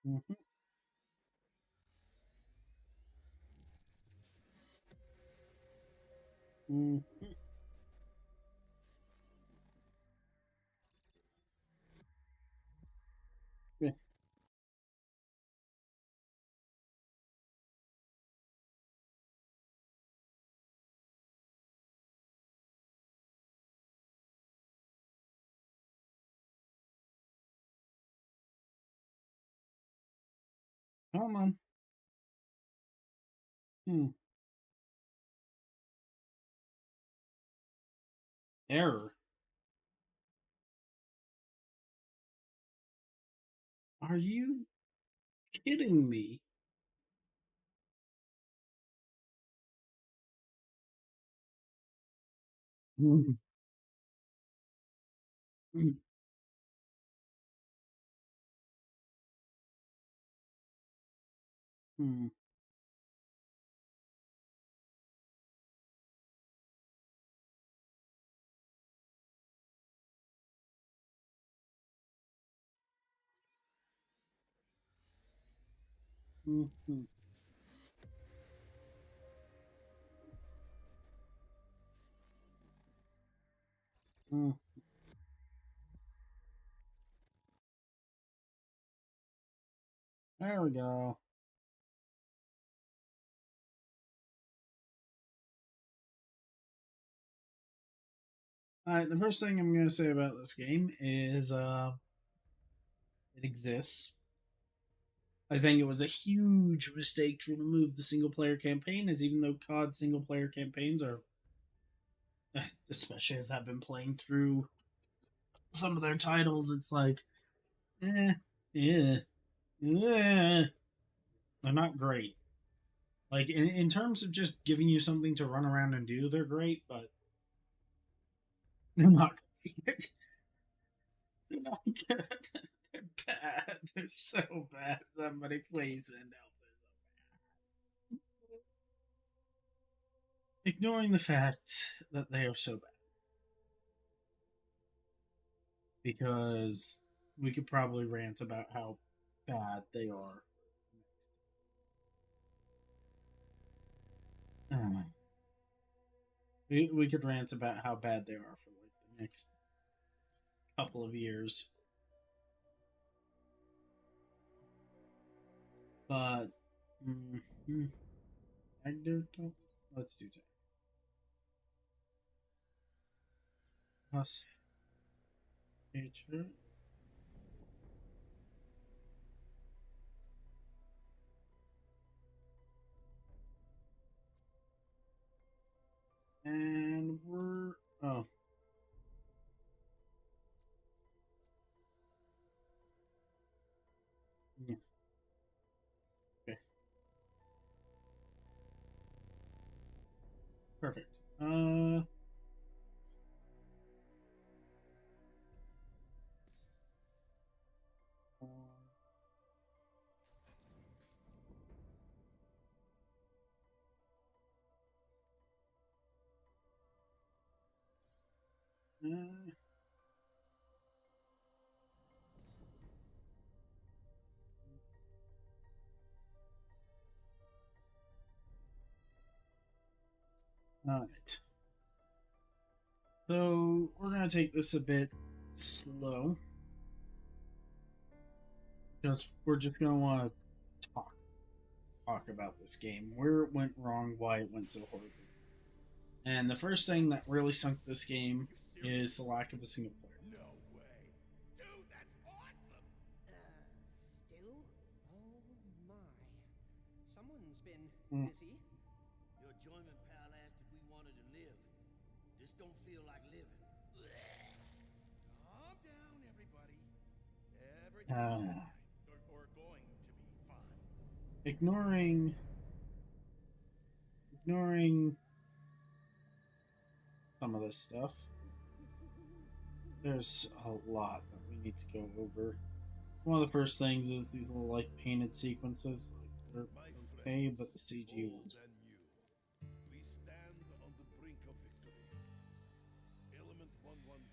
Hmm. Hmm. Come on. Hmm. Error. Are you kidding me? Hmm. Hmm. Hmm. Hmm. There we go. All right, the first thing I'm going to say about this game is it exists. I think it was a huge mistake to remove the single player campaign, as even though COD single player campaigns are, especially as I've been playing through some of their titles, it's like, yeah, yeah, they're not great. Like in terms of just giving you something to run around and do, they're great, but they're not great. They're not good. They're bad. They're so bad. Somebody please send help. Ignoring the fact that they are so bad, because we could probably rant about how bad they are. Uh, we could rant about how bad they are for like the next couple of years, but mm, let's do Hospital. And we're oh yeah, okay, perfect. uh, Alright. So, we're going to take this a bit slow. Because we're just going to want to talk about this game. Where it went wrong, why it went so horribly. And the first thing that really sunk this game is the lack of a single player. No way. Dude, that's awesome! Stu? Oh my. Someone's been Mm. busy. Your journeyman pal asked if we wanted to live. This don't feel like living. Calm down, everybody. Everything's Uh, fine. Or going to be fine. ignoring some of this stuff. There's a lot that we need to go over. One of the first things is these little like painted sequences. Like, My they're okay, but the CG old ones. and new. We stand on the brink of victory. Element 115,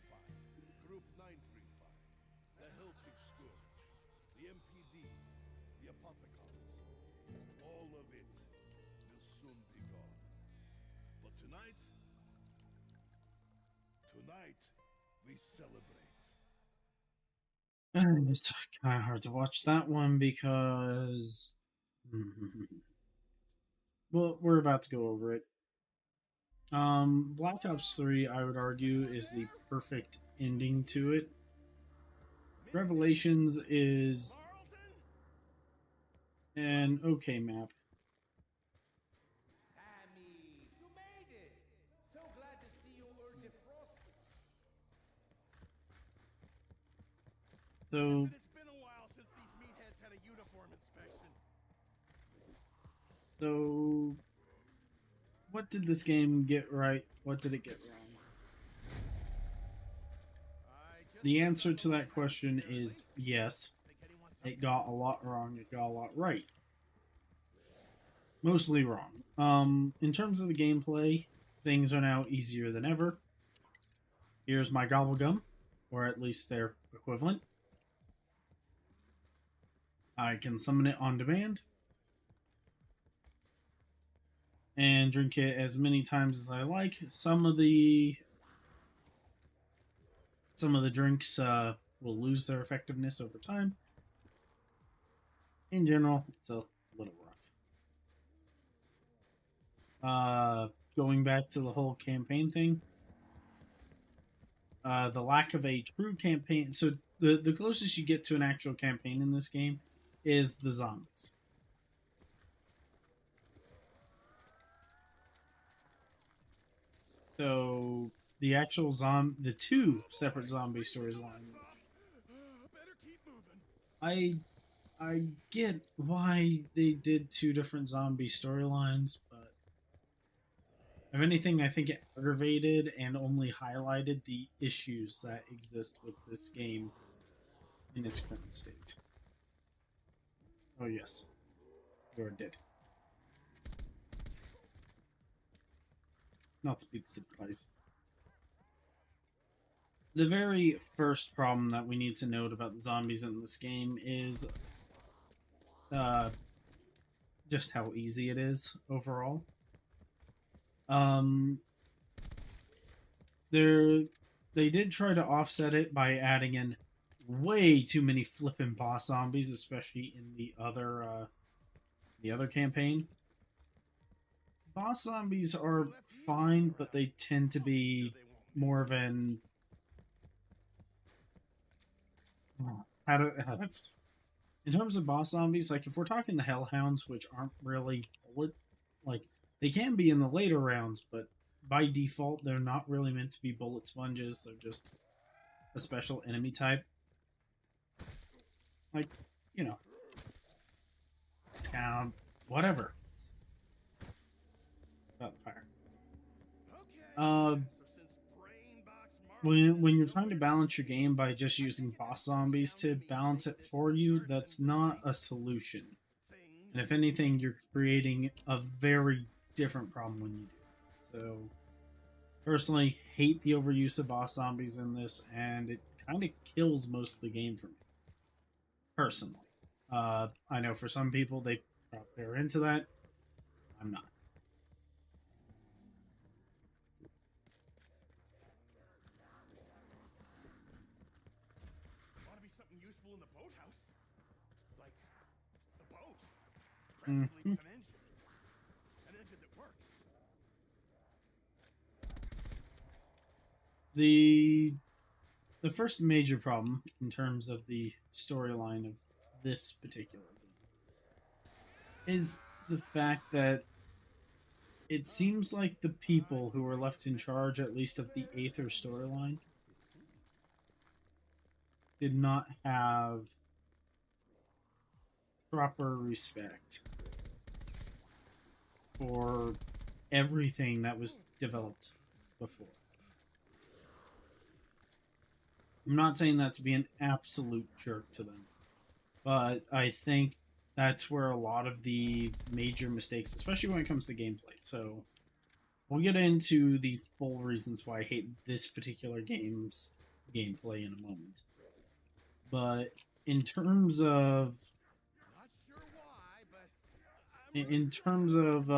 Group 935, the Helping Scourge, the MPD, the Apothecons. All of it will soon be gone. But tonight, we celebrate. It's kind of hard to watch that one because. Well, we're about to go over it. Black Ops 3, I would argue, is the perfect ending to it. Revelations is an okay map. Sammy, you made it! So glad to see you were defrosted. So, It's been a while since these meatheads had a uniform inspection. so what did this game get right? What did it get wrong? The answer to that question is yes. It got a lot wrong, it got a lot right. Mostly wrong. In terms of the gameplay, things are now easier than ever. Here's my gobblegum, or at least their equivalent. I can summon it on demand and drink it as many times as I like. Some of the drinks will lose their effectiveness over time. In general, it's a little rough. Going back to the whole campaign thing, the lack of a true campaign. So the closest you get to an actual campaign in this game is the zombies. So the actual the two separate zombie storylines. I get why they did two different zombie storylines, but if anything, I think it aggravated and only highlighted the issues that exist with this game in its current state. Oh yes, you are dead. Not a big surprise. The very first problem that we need to note about the zombies in this game is just how easy it is overall. They did try to offset it by adding in way too many flippin' boss zombies, especially in the other campaign. Boss zombies are fine, but they tend to be more of an in terms of boss zombies, like if we're talking the Hellhounds, which aren't really bullet, like they can be in the later rounds, but by default they're not really meant to be bullet sponges. They're just a special enemy type. Like, you know, it's kind of whatever. About fire. When you're trying to balance your game by just using boss zombies to balance it for you, that's not a solution. And if anything, you're creating a very different problem when you do it. So, personally, hate the overuse of boss zombies in this, and it kind of kills most of the game for me. Personally. I know for some people they're into that. I'm not. practically with an engine. An engine that works. The first major problem in terms of the storyline of this particular game is the fact that it seems like the people who were left in charge, at least of the Aether storyline, did not have proper respect for everything that was developed before. I'm not saying that to be an absolute jerk to them, but I think that's where a lot of the major mistakes, especially when it comes to gameplay. So we'll get into the full reasons why I hate this particular game's gameplay in a moment. But in terms of Not sure why, but in terms of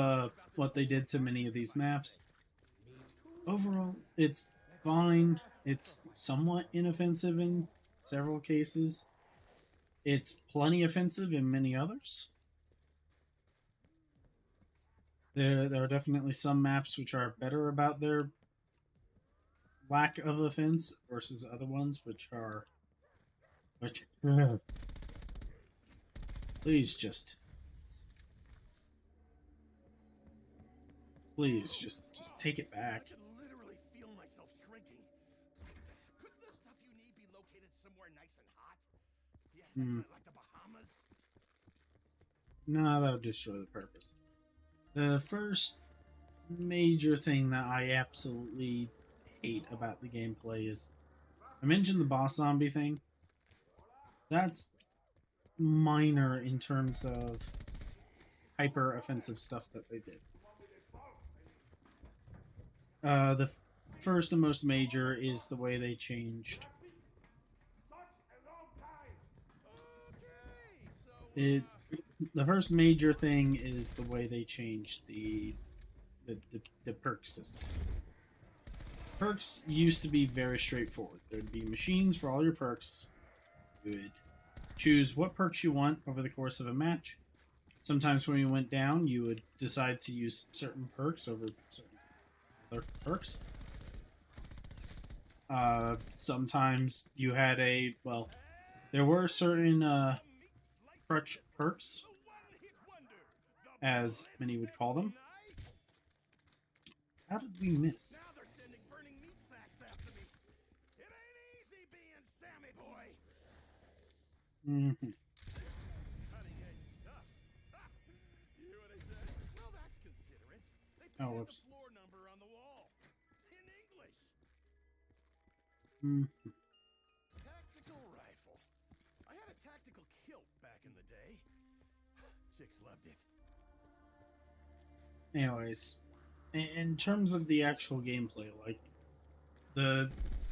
what they did to many of these maps, overall it's fine. It's somewhat inoffensive in several cases. It's plenty offensive in many others. There are definitely some maps which are better about their lack of offense versus other ones which are please just take it back. I can literally feel myself shrinking. Couldn't the stuff you need be located somewhere nice and hot? Yeah, like the Bahamas? No, that would destroy the purpose. The first major thing that I absolutely hate about the gameplay is, I mentioned the boss zombie thing. That's minor in terms of hyper offensive stuff that they did. The first and most major is the way they changed it. The first major thing is the way they changed the perk system. Perks used to be very straightforward. There'd be machines for all your perks. You would choose what perks you want over the course of a match. Sometimes when you went down, you would decide to use certain perks over certain other perks. Sometimes you had there were certain crutch perks, as many would call them. How did we miss? Now they're sending burning meat sacks after me. It ain't easy being Sammy boy. Cutting edge stuff. You hear what I said? Well, that's considerate. They Oh, painted whoops. the floor number on the wall. In English. Tactical rifle. I had a tactical kilt back in the day. Chicks loved it. Anyways, in terms of the actual gameplay, like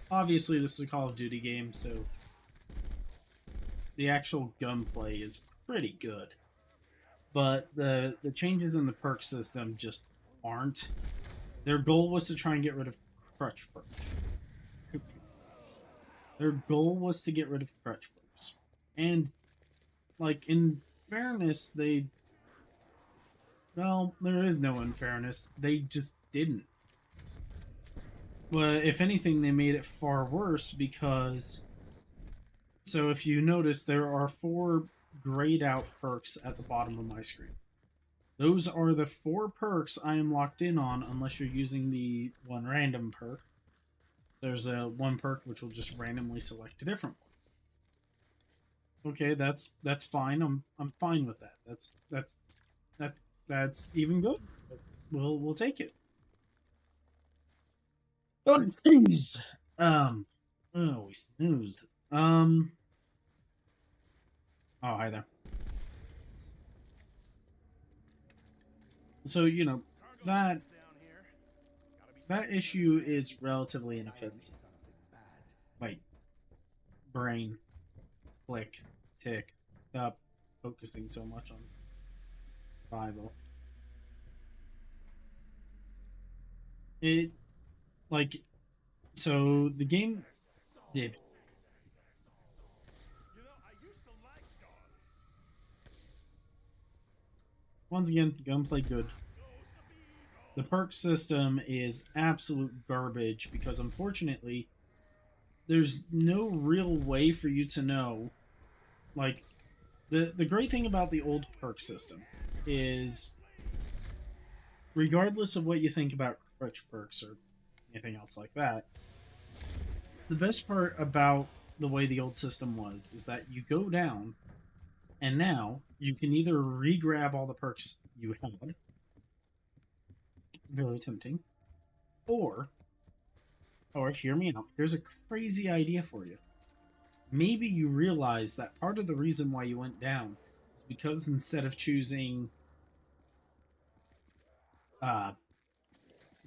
obviously this is a Call of Duty game, so the actual gunplay is pretty good. But the changes in the perk system just aren't. Their goal was to try and get rid of crutch perks. Their goal was to get rid of crutch perks. And, like, in fairness, well, there is no unfairness. They just didn't. Well, if anything, they made it far worse because... So if you notice, there are 4 grayed out perks at the bottom of my screen. Those are the 4 perks I am locked in on unless you're using the one random perk. There's one perk which will just randomly select a different one. Okay, that's fine. I'm fine with that. That's even good. We'll take it. Oh jeez. We snoozed. Oh, hi there. So, that issue is relatively inoffensive. Wait. Brain. Click. Tick. Stop focusing so much on Bible. So the game did. You know, I used to like dogs. Once again, gunplay good. The perk system is absolute garbage because unfortunately, there's no real way for you to know. Like, the great thing about the old perk system is, regardless of what you think about crutch perks or anything else like that, the best part about the way the old system was is that you go down, and now you can either re-grab all the perks you had, very tempting, or hear me out. Here's a crazy idea for you. Maybe you realize that part of the reason why you went down is because instead of choosing,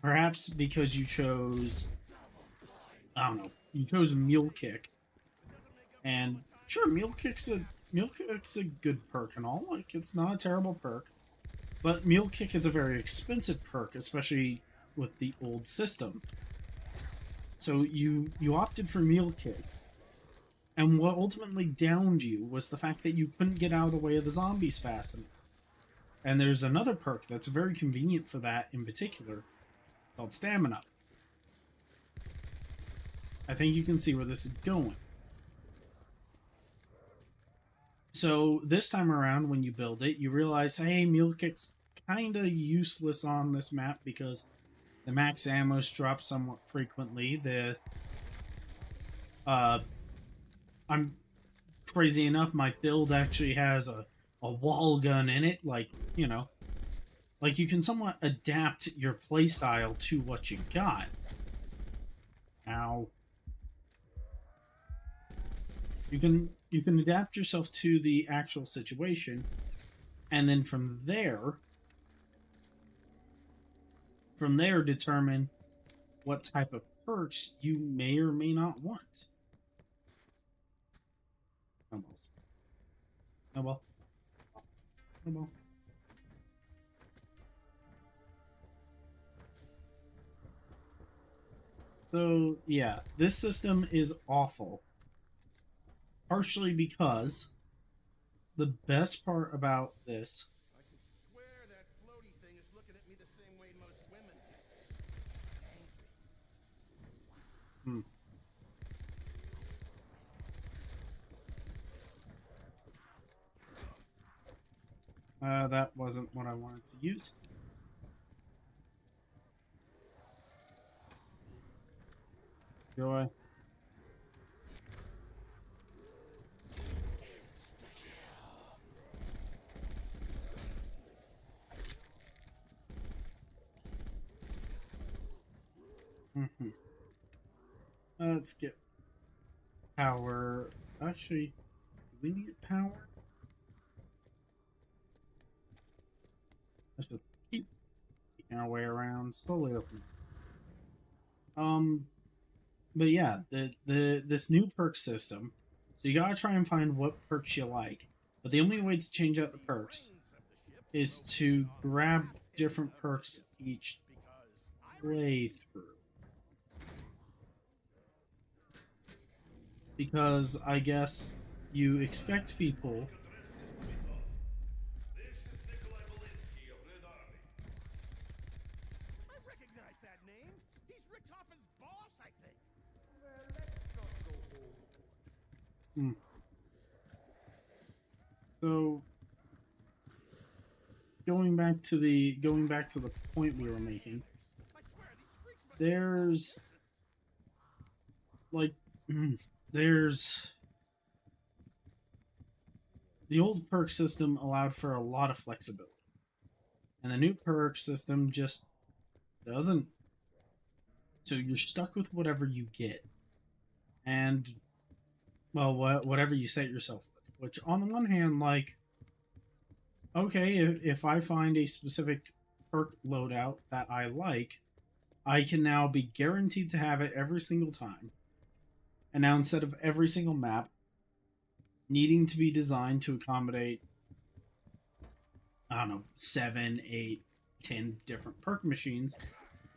perhaps because you chose, I don't know, you chose Mule Kick, and sure, Mule Kick's a good perk and all. Like, it's not a terrible perk, but Mule Kick is a very expensive perk, especially with the old system. So you opted for Mule Kick, and what ultimately downed you was the fact that you couldn't get out of the way of the zombies fast enough. And there's another perk that's very convenient for that in particular, called Stamina. I think you can see where this is going. So this time around, when you build it, you realize, hey, Mule Kick's kind of useless on this map because the max ammo's drop somewhat frequently. I'm crazy enough, my build actually has a wall gun in it. Like, you know, like you can somewhat adapt your playstyle to what you got. Now, you can adapt yourself to the actual situation, and then from there determine what type of perks you may or may not want. Almost. Oh well. Oh well. So yeah, this system is awful. Partially because the best part about this, I could swear that floaty thing is looking at me the same way most women do. that wasn't what I wanted to use. Joy. Let's get power. Actually, do we need power? Let's just keep making our way around, slowly open. But yeah, this new perk system. So you gotta try and find what perks you like. But the only way to change out the perks is to grab different perks each playthrough. Because I guess you expect people. I recognize that name. He's Richthofen's boss, I think. Well, let's not go overboard. So going back to the point we were making, I swear these freaks must there's like there's the old perk system allowed for a lot of flexibility, and the new perk system just doesn't. So you're stuck with whatever you get, and well, whatever you set yourself with. Which, on the one hand, like, okay, if I find a specific perk loadout that I like, I can now be guaranteed to have it every single time. And now, instead of every single map needing to be designed to accommodate, I don't know, 7, 8, 10 different perk machines,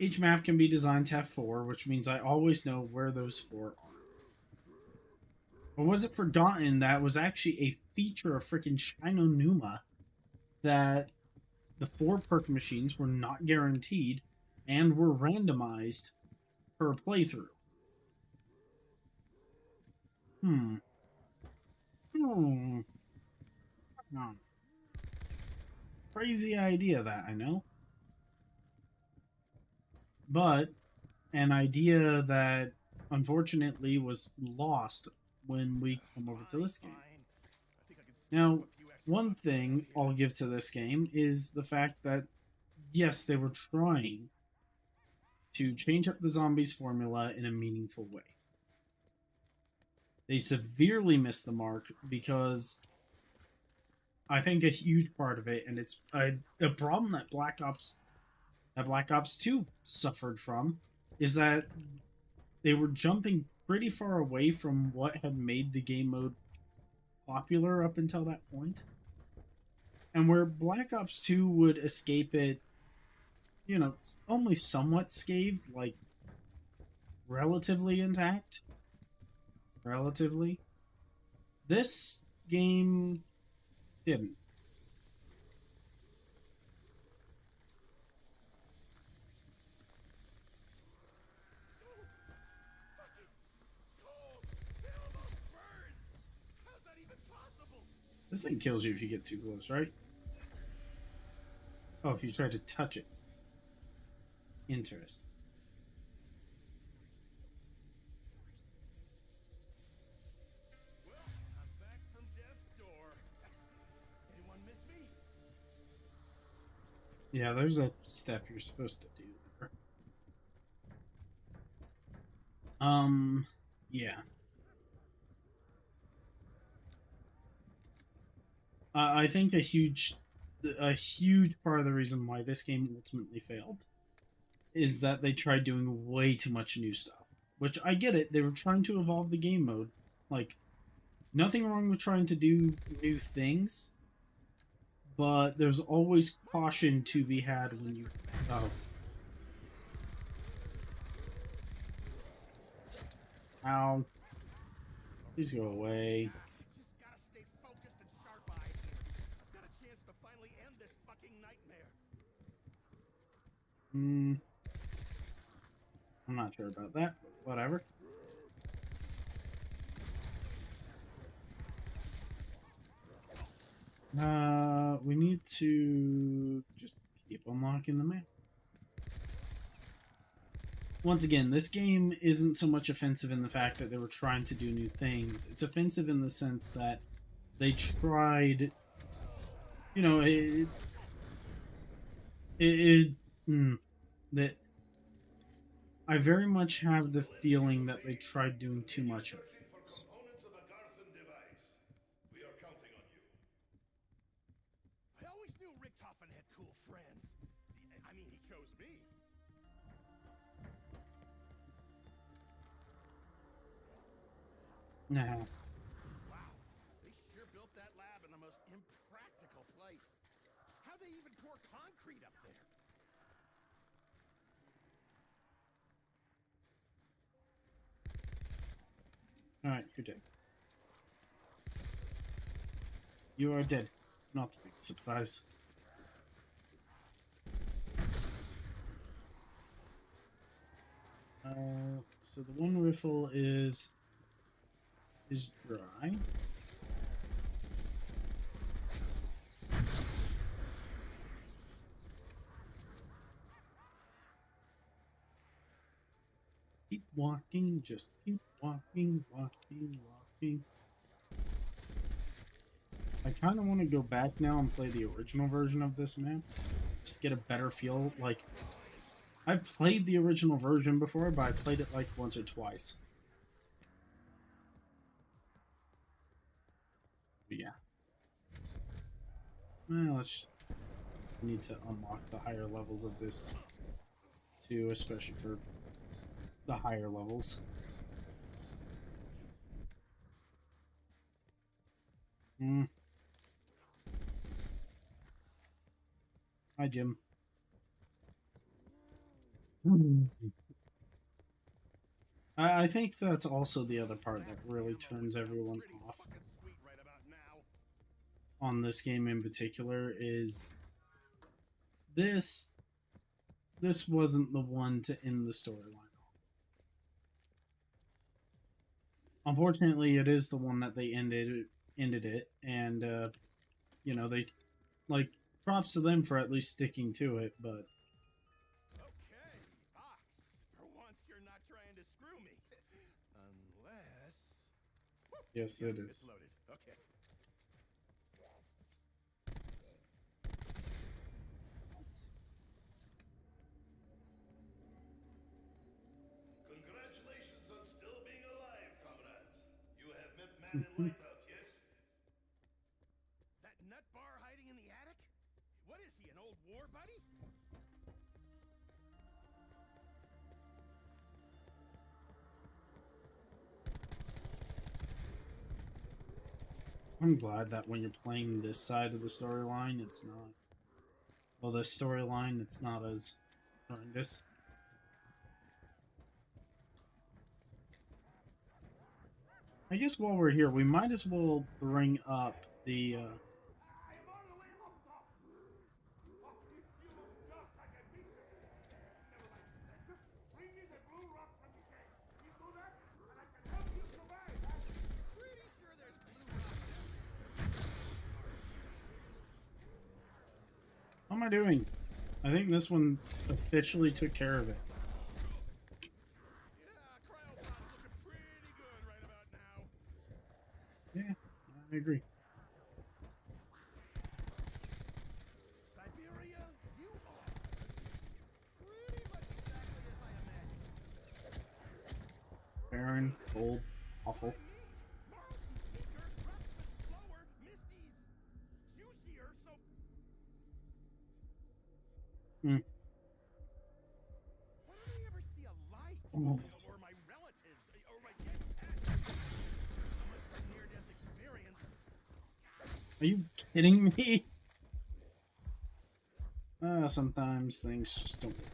each map can be designed to have 4, which means I always know where those 4 are. Or was it forgotten that was actually a feature of freaking Shinonuma that the 4 perk machines were not guaranteed and were randomized per playthrough. Hmm. Hmm. Hmm. Crazy idea, that, I know. But an idea that unfortunately was lost when we come over to this game. Now, one thing I'll give to this game is the fact that, yes, they were trying to change up the zombies formula in a meaningful way. They severely missed the mark because I think a huge part of it, and it's a problem that Black Ops 2 suffered from, is that they were jumping pretty far away from what had made the game mode popular up until that point. And where Black Ops 2 would escape it, you know, only somewhat scathed, like relatively intact. Relatively. This game didn't. This thing kills you if you get too close, right? Oh, if you try to touch it. Interesting. Well, I'm back from death's door. Anyone miss me? Yeah, there's a step you're supposed to do there. Yeah. I think a huge part of the reason why this game ultimately failed is that they tried doing way too much new stuff. Which I get it, they were trying to evolve the game mode. Like, nothing wrong with trying to do new things, but there's always caution to be had when you... Oh. Ow. Please go away. Just gotta stay focused and sharp-eyed here. I've got a chance to finally end this fucking nightmare. I'm not sure about that, but whatever. We need to just keep unlocking the map. Once again, this game isn't so much offensive in the fact that they were trying to do new things. It's offensive in the sense that they tried, you know, that I very much have the feeling that they tried doing too much of it. Opponents of the Garthen device. We are counting on you. I always knew Richtofen had cool friends. I mean, he chose me. Nah. Wow, they sure built that lab in the most impractical place. How'd they even pour concrete up there? Alright, you're dead. You are dead. Not a big surprise. So the one riffle is dry. Keep walking, just keep walking, walking, walking. I kind of want to go back now and play the original version of this map. Just to get a better feel. Like, I've played the original version before, but I played it like once or twice. But yeah. Well, let's need to unlock the higher levels of this too, especially for the higher levels. Hi, Jim. I think that's also the other part that really turns everyone off on this game in particular is this wasn't the one to end the storyline. Unfortunately, it is the one that they ended it, and you know, they like, props to them for at least sticking to it. But Okay, Ox. For once, you're not trying to screw me. Unless. yes, Yeah, it it's is. loaded. Okay. Congratulations on still being alive, comrades. You have met Man in Lighthouse, yes? That nut bar hiding in the attic? What is he, an old war buddy? I'm glad that when you're playing this side of the storyline, it's not. Well, this storyline, it's not as horrendous. I guess while we're here, we might as well bring up the. Pretty sure there's blue rock. How am I doing? I think this one officially took care of it. Yeah, Cryopod's looking pretty good right about now. Yeah, I agree. Siberia, you are pretty much exactly as I imagined. Barren, cold, awful. Marl's weaker, Ruff's slower, Misty's juicier, so Hmm. why don't I ever see a light? Oh. Or my relatives, or my dead pet? Unless for near-death experience. Are you kidding me? Sometimes things just don't work.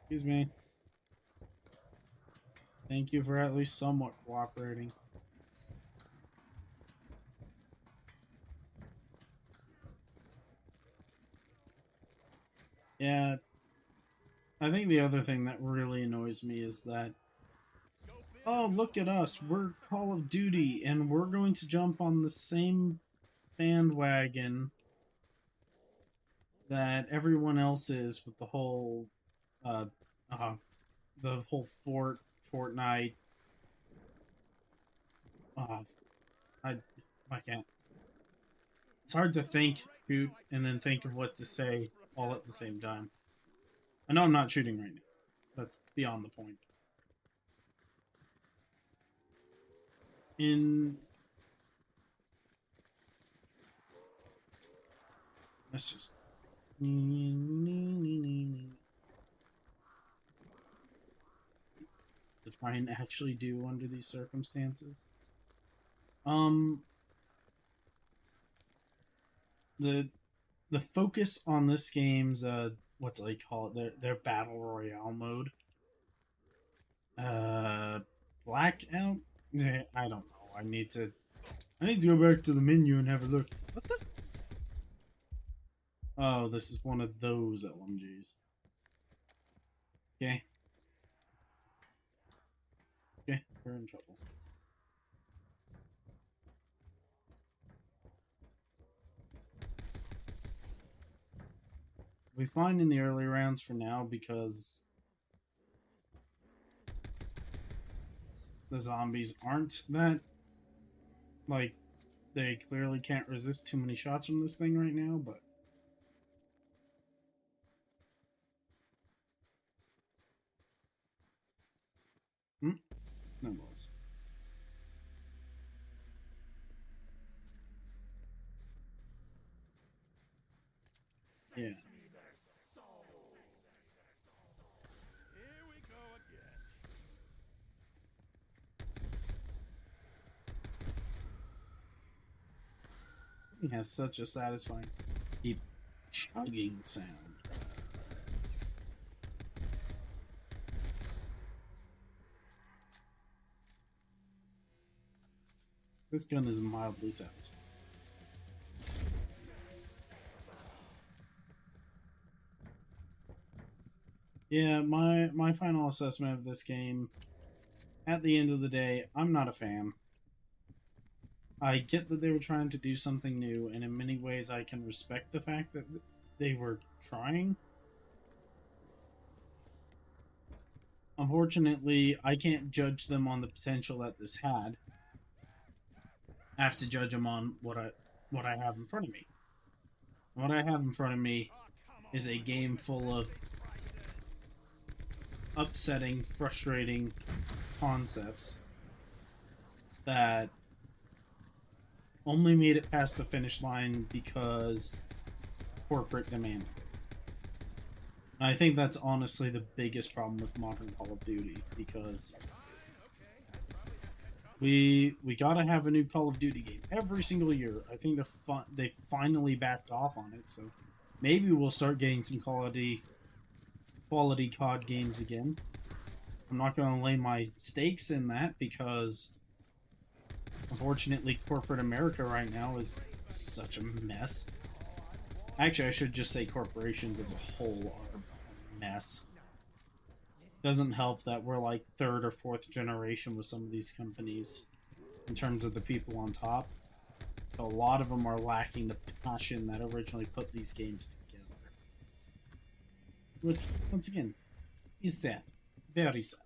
Excuse me. Thank you for at least somewhat cooperating. Yeah, I think the other thing that really annoys me is that, oh, look at us, we're Call of Duty, and we're going to jump on the same bandwagon that everyone else is with uh, uh the whole Fortnite. Uh, I, I can't. It's hard to think, shoot, and then think of what to say all at the same time. I know I'm not shooting right now. That's beyond the point. In let's just to try and actually do under these circumstances. Um, the the focus on this game's what do they call it? Their battle royale mode. Uh, blackout. I don't know. I need to go back to the menu and have a look. What the? Oh, this is one of those LMGs. Okay. Okay, we're in trouble. We find in the early rounds for now because the zombies aren't that, like, they clearly can't resist too many shots from this thing right now, but no balls. Yeah. Here we go again. He has such a satisfying deep chugging sound. This gun is mildly satisfying. Yeah, my final assessment of this game, at the end of the day, I'm not a fan. I get that they were trying to do something new, and in many ways I can respect the fact that they were trying. Unfortunately, I can't judge them on the potential that this had. I have to judge them on what I have in front of me. What I have in front of me is a game full of upsetting, frustrating concepts that only made it past the finish line because corporate demanded it. And I think that's honestly the biggest problem with modern Call of Duty, because we gotta have a new Call of Duty game every single year. I think they finally backed off on it, so maybe we'll start getting some quality COD games again. I'm not gonna lay my stakes in that because unfortunately corporate America right now is such a mess. Actually, I should just say corporations as a whole are a mess. Doesn't help that we're like third or fourth generation with some of these companies in terms of the people on top. So a lot of them are lacking the passion that originally put these games together. Which, once again, is sad. Very sad.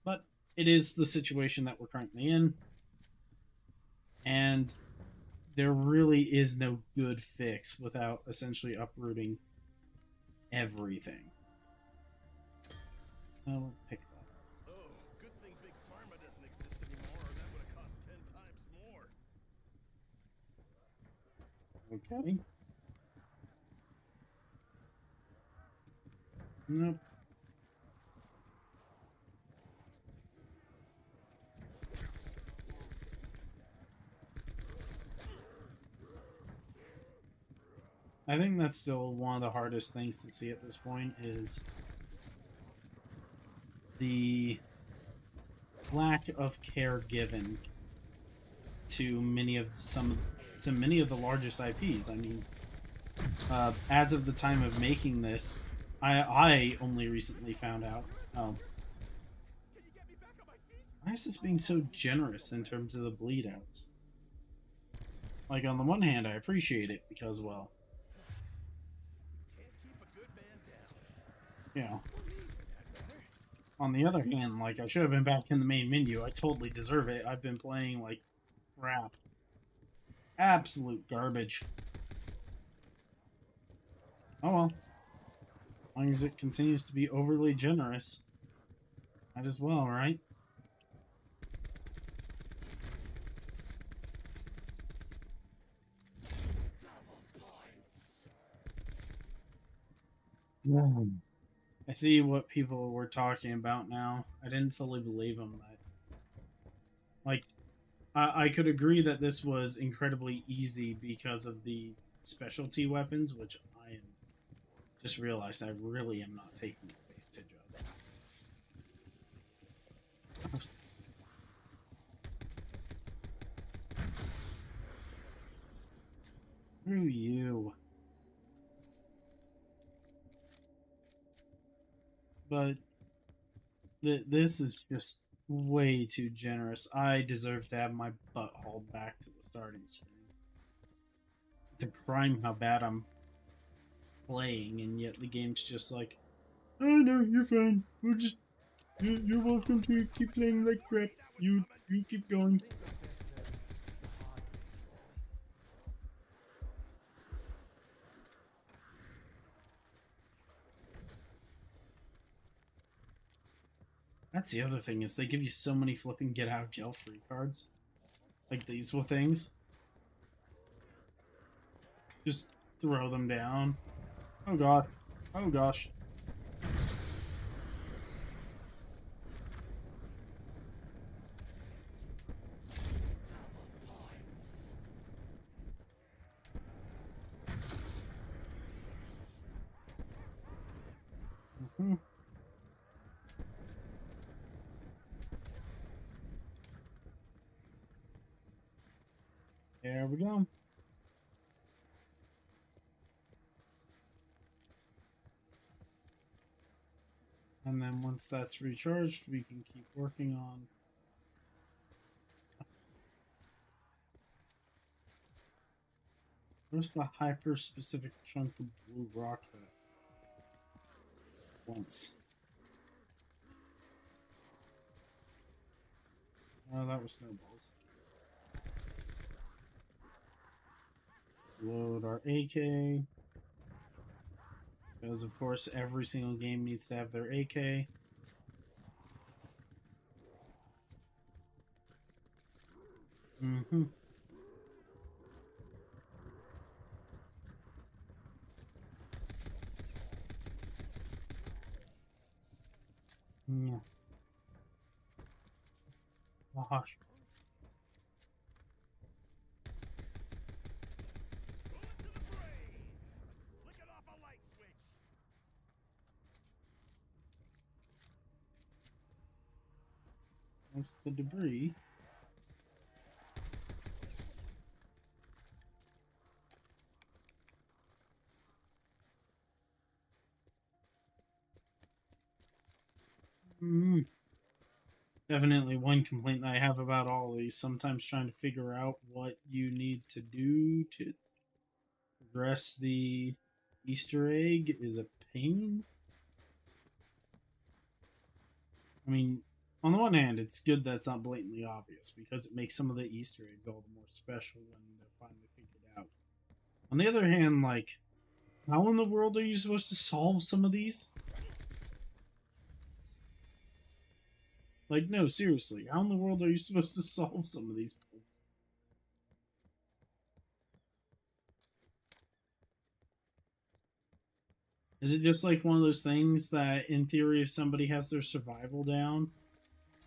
But it is the situation that we're currently in. And there really is no good fix without essentially uprooting everything. I'll pick that. Oh, good thing Big Pharma doesn't exist anymore, or that would have cost 10 times more. Okay. Nope. I think that's still one of the hardest things to see at this point is the lack of care given to many of the largest IPs. I mean, as of the time of making this, I only recently found out. Why is this being so generous in terms of the bleed outs? Like, on the one hand, I appreciate it because, well, Can't keep a good man down. you know. On the other hand, like, I should have been back in the main menu. I totally deserve it. I've been playing like crap. Absolute garbage. Oh well. As long as it continues to be overly generous. Might as well, right? I see what people were talking about now. I didn't fully believe them, but like, I could agree that this was incredibly easy because of the specialty weapons, which I am just realized I really am not taking advantage of. Screw you. But this is just way too generous. I deserve to have my butt hauled back to the starting screen. It's a crime how bad I'm playing, and yet the game's just like, oh no, you're fine. We're just you're welcome to keep playing like crap. You keep going. That's the other thing is they give you so many flipping get out of jail free cards. Like these things. Just throw them down. Oh god. Oh gosh. There we go. And then once that's recharged, we can keep working on. Where's the hyper-specific chunk of blue rock that once? Oh, that was snowballs. Load our AK. Because, of course, every single game needs to have their AK. Mm-hmm. Yeah. Gosh. Bullet to the brain! Flicking off a light switch! There's the debris. Mm. Definitely one complaint that I have about all these. Sometimes trying to figure out what you need to do to progress the Easter egg is a pain. I mean, on the one hand, it's good that it's not blatantly obvious because it makes some of the Easter eggs all the more special when they're finally figured out. On the other hand, like, how in the world are you supposed to solve some of these? Like, no, seriously, how in the world are you supposed to solve some of these puzzles? Is it just like one of those things that, in theory, if somebody has their survival down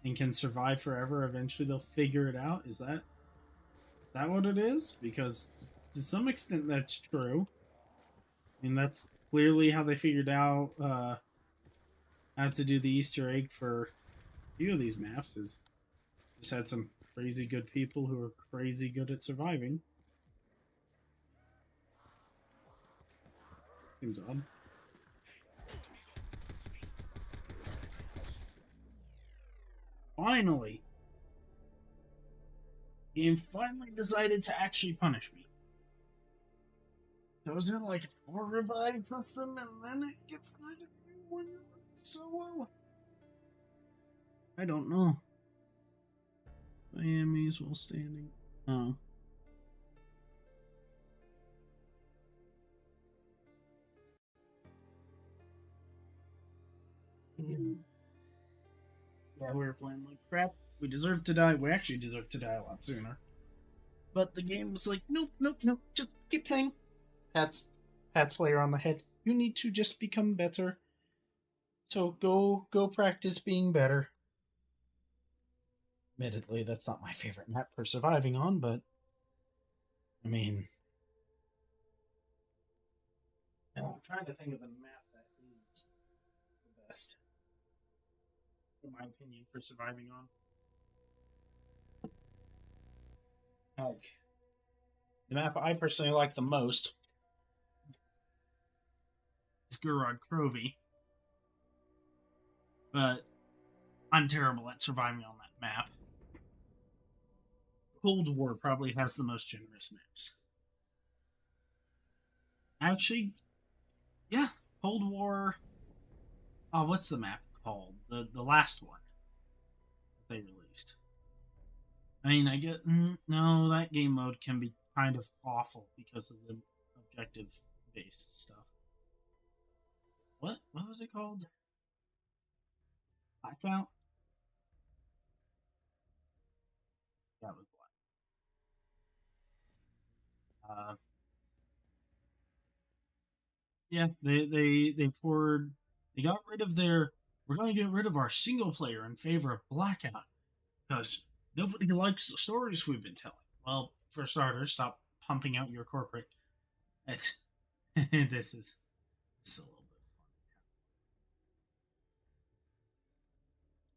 and can survive forever, eventually they'll figure it out? Is that what it is? Because to some extent, that's true. I mean, that's clearly how they figured out how to do the Easter egg for a few of these maps. Is just had some crazy good people who are crazy good at surviving. Seems odd. Finally, the game finally decided to actually punish me. Goes in like 4 revive system, and then it gets rid of you when you're solo. I don't know. Miami's while standing. Oh. Yeah, we were playing like crap. We deserve to die. We actually deserve to die a lot sooner. But the game was like, nope, nope, nope. Just keep playing. Pat's player on the head. You need to just become better. So go practice being better. Admittedly, that's not my favorite map for surviving on, but I mean, I'm trying to think of a map that is the best, in my opinion, for surviving on. Like, the map I personally like the most is Gurod Crovy, but I'm terrible at surviving on that map. Cold War probably has the most generous maps. Actually, yeah, Cold War. Oh, what's the map called? The last one that they released. I mean, I get no, that game mode can be kind of awful because of the objective based stuff. What was it called? Blackout? That was black. Yeah, they got rid of their. We're going to get rid of our single player in favor of Blackout because nobody likes the stories we've been telling. Well, for starters, stop pumping out your corporate. It's this is a little bit funny.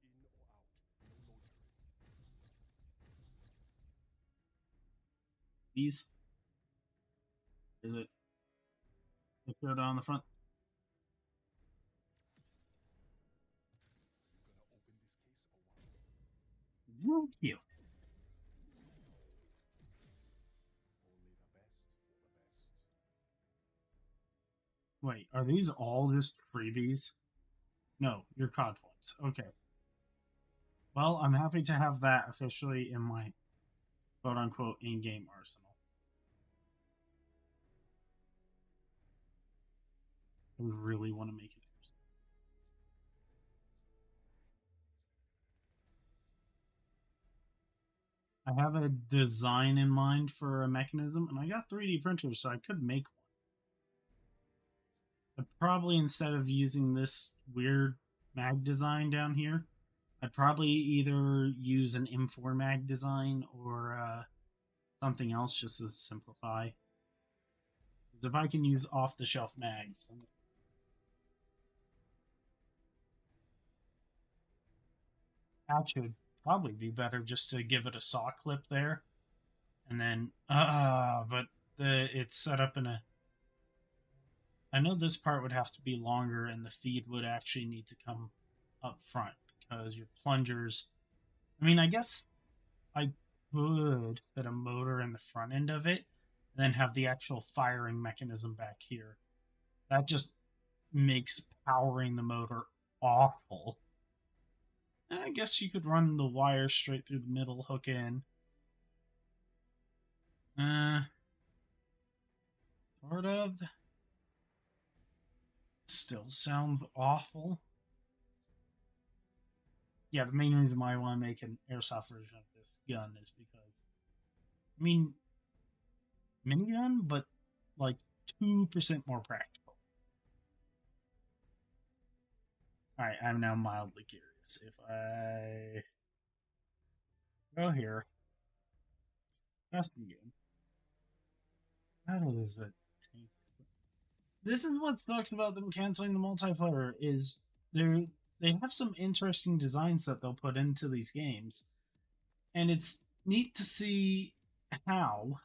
In or out? No loading. These is it? Put it on the front. Thank you. Only the best for the best. Wait, are these all just freebies? No, your COD points. Okay. Well, I'm happy to have that officially in my quote unquote in game arsenal. I really want to make it. I have a design in mind for a mechanism, and I got 3D printers, so I could make one. But probably instead of using this weird mag design down here, I'd probably either use an M4 mag design or something else just to simplify. Because if I can use off-the-shelf mags, then actually would probably be better just to give it a saw clip there, and then but it's set up in a. I know this part would have to be longer, and the feed would actually need to come up front because your plungers. I mean, I guess I could fit a motor in the front end of it, and then have the actual firing mechanism back here. That just makes powering the motor awful. I guess you could run the wire straight through the middle, hook in. Sort of. Still sounds awful. Yeah, the main reason why I want to make an airsoft version of this gun is because, I mean, minigun, but like 2% more practical. Alright, I'm now mildly curious. If I go here, custom game, how does it take? This is what sucks about them canceling the multiplayer is they have some interesting designs that they'll put into these games, and it's neat to see how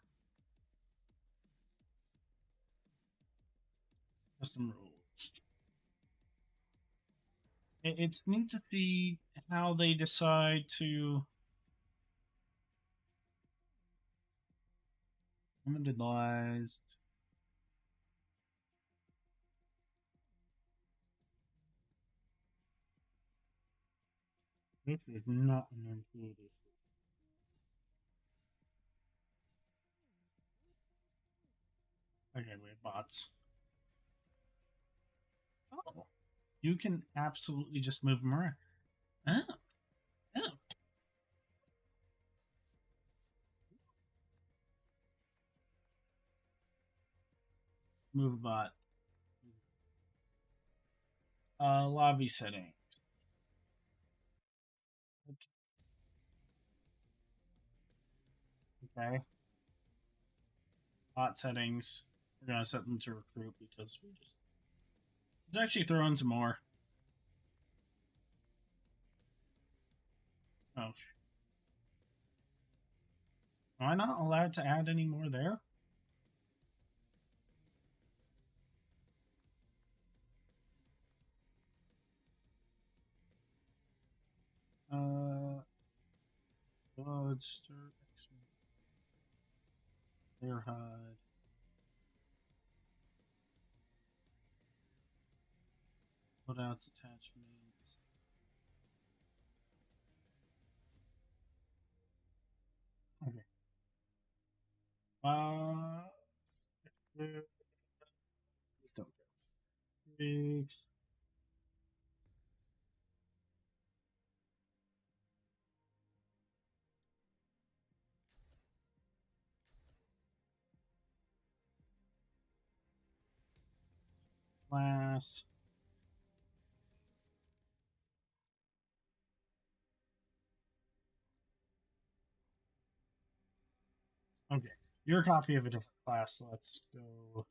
custom rules. It's neat to see how they decide to limited. This is not an intuitive. Okay, we have bots. Oh, you can absolutely just move them around. Oh, oh. Move a bot. Lobby setting. Okay. Bot settings. We're gonna set them to recruit because we just. Let's actually throw in some more. Oh. Am I not allowed to add any more there? Bloodster, Clear HUD. Loadouts, attachments. Okay. Just don't go. Rigs. Class. Okay. Your copy of a different class. Let's go.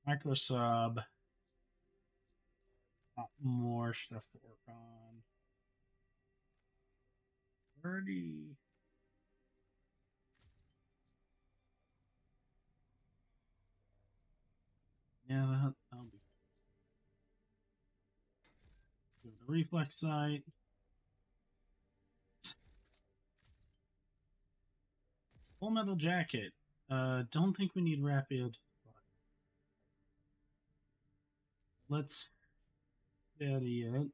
Micro sub. Got more stuff to work on. 30. Yeah, that'll be. the reflex sight. Full metal jacket. Don't think we need rapid. Let's steady it.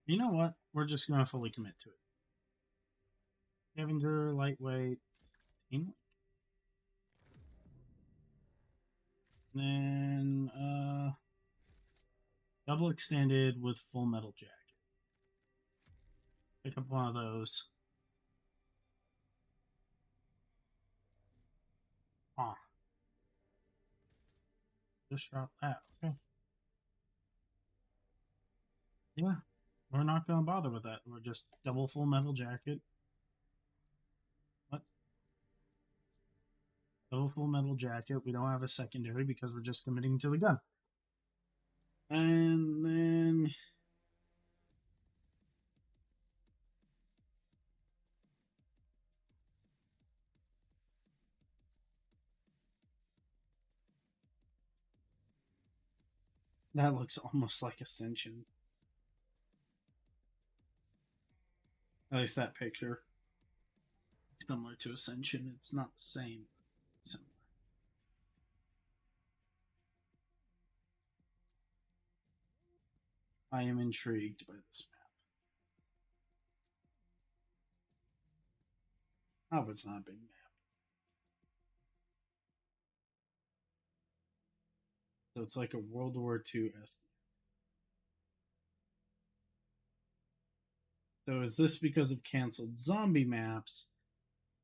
You know what? We're just going to fully commit to it. Scavenger, lightweight, team. Then, double extended with full metal jacket. Pick up one of those. Ah. Just drop that. Okay. Yeah. We're not going to bother with that. We're just double full metal jacket. What? Double full metal jacket. We don't have a secondary because we're just committing to the gun. And then... that looks almost like Ascension. At least that picture. Similar to Ascension. It's not the same. Similar. I am intrigued by this map. Oh, it's not a big map. So it's like a World War II esque. So is this because of canceled zombie maps,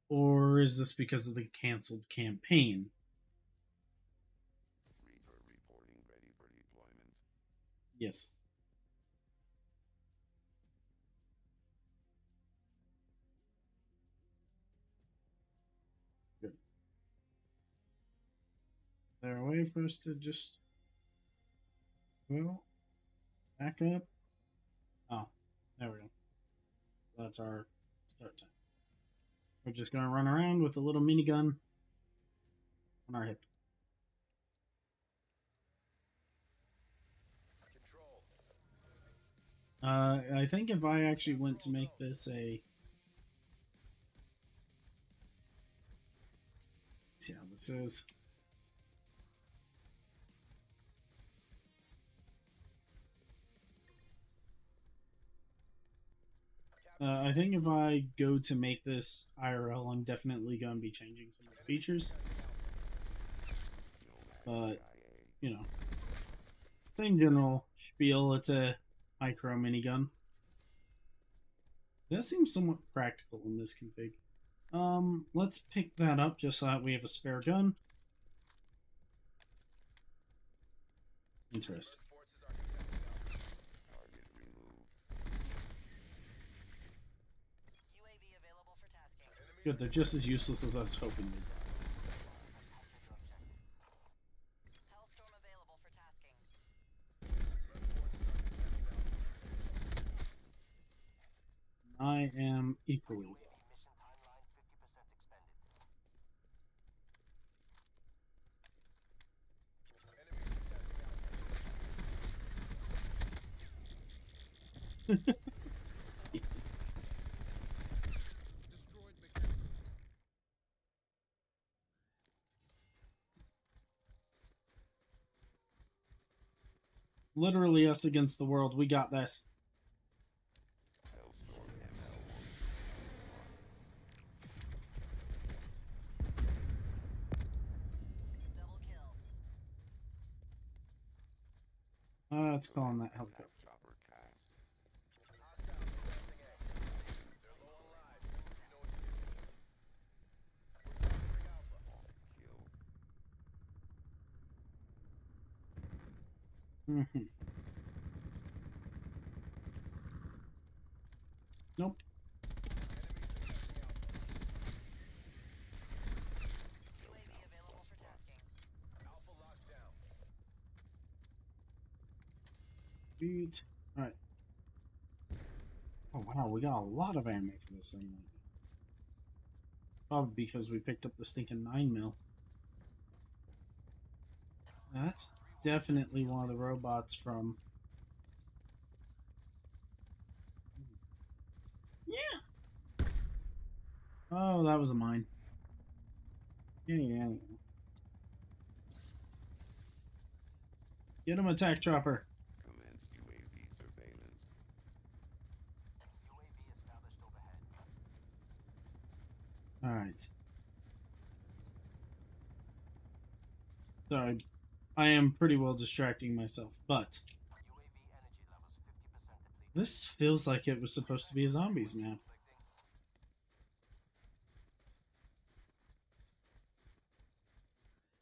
or is this because of the canceled campaign? Reaper reporting ready for deployment. Yes. Good. Is there a way for us to just, well, back up? Oh, there we go. That's our start time. We're just going to run around with a little minigun on our hip. I think if I actually went to make this a... let's see how this is. I think if I go to make this IRL, I'm definitely going to be changing some of the features. But, you know, same general spiel. It's a micro minigun. That seems somewhat practical in this config. Let's pick that up just so that we have a spare gun. Interesting. Good, they're just as useless as I was hoping they'd be. I am equally. Literally us against the world. We got this. Let's call on that helicopter. Mm-hmm. Nope. Beat. Alright. Oh wow, we got a lot of ammo for this thing. Probably because we picked up the stinking 9mm. That's definitely one of the robots from... Yeah! Oh, that was a mine. Yeah. Get him, attack chopper. Commence UAV surveillance. UAV established overhead. Alright. Sorry, I am pretty well distracting myself, but UAV energy levels 50% depleted. this feels like it was supposed to be a zombies map.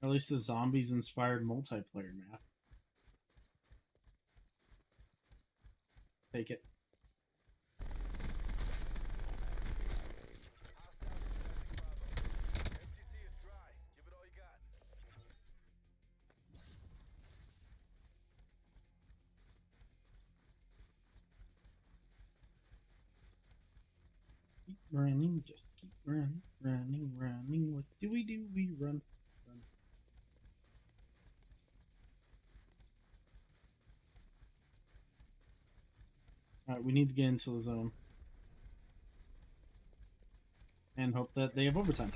Or at least a zombies inspired multiplayer map. Take it. MTC is dry. Give it all you got. Keep running, just keep running, running. What do? We run. Alright, we need to get into the zone. And hope that they have overtime.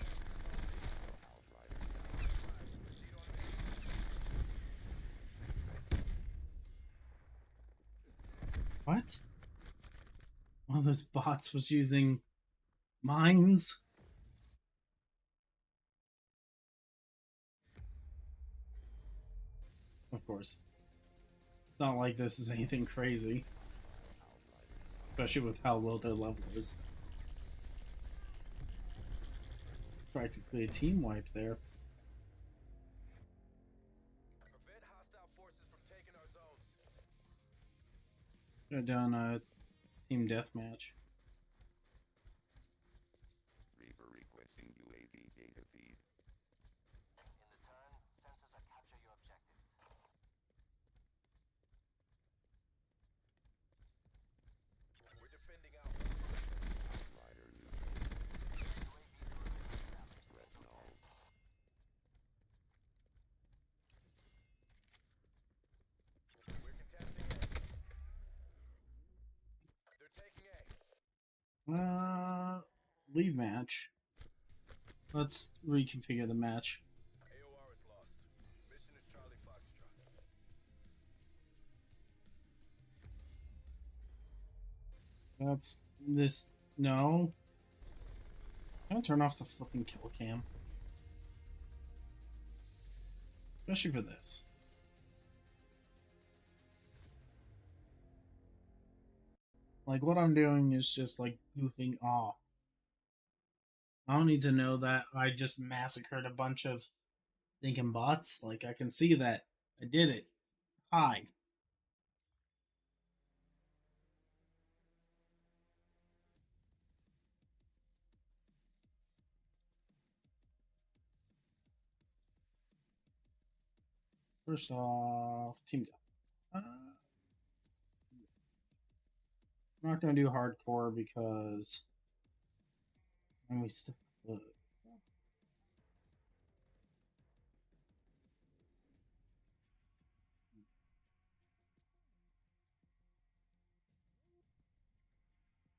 What? One of those bots was using mines? Of course. It's not like this is anything crazy. Especially with how low their level is. Practically a team wipe there. Prevent hostile forces from taking our zones. Should have done a team deathmatch. Reaper requesting UAV data feed. In the turn, sensors are capture your objective. We're defending Alpha. Outrider neutral. Threat null. We're contesting A. They're taking A. Leave match. Let's reconfigure the match. AOR is lost. Mission is Charlie Foxtrot. That's this. No. I'm gonna turn off the flipping kill cam. Especially for this. Like, what I'm doing is just, like, goofing off. I don't need to know that I just massacred a bunch of thinking bots. Like, I can see that. I did it. Hi. First off, team death. I'm not going to do hardcore because then we still.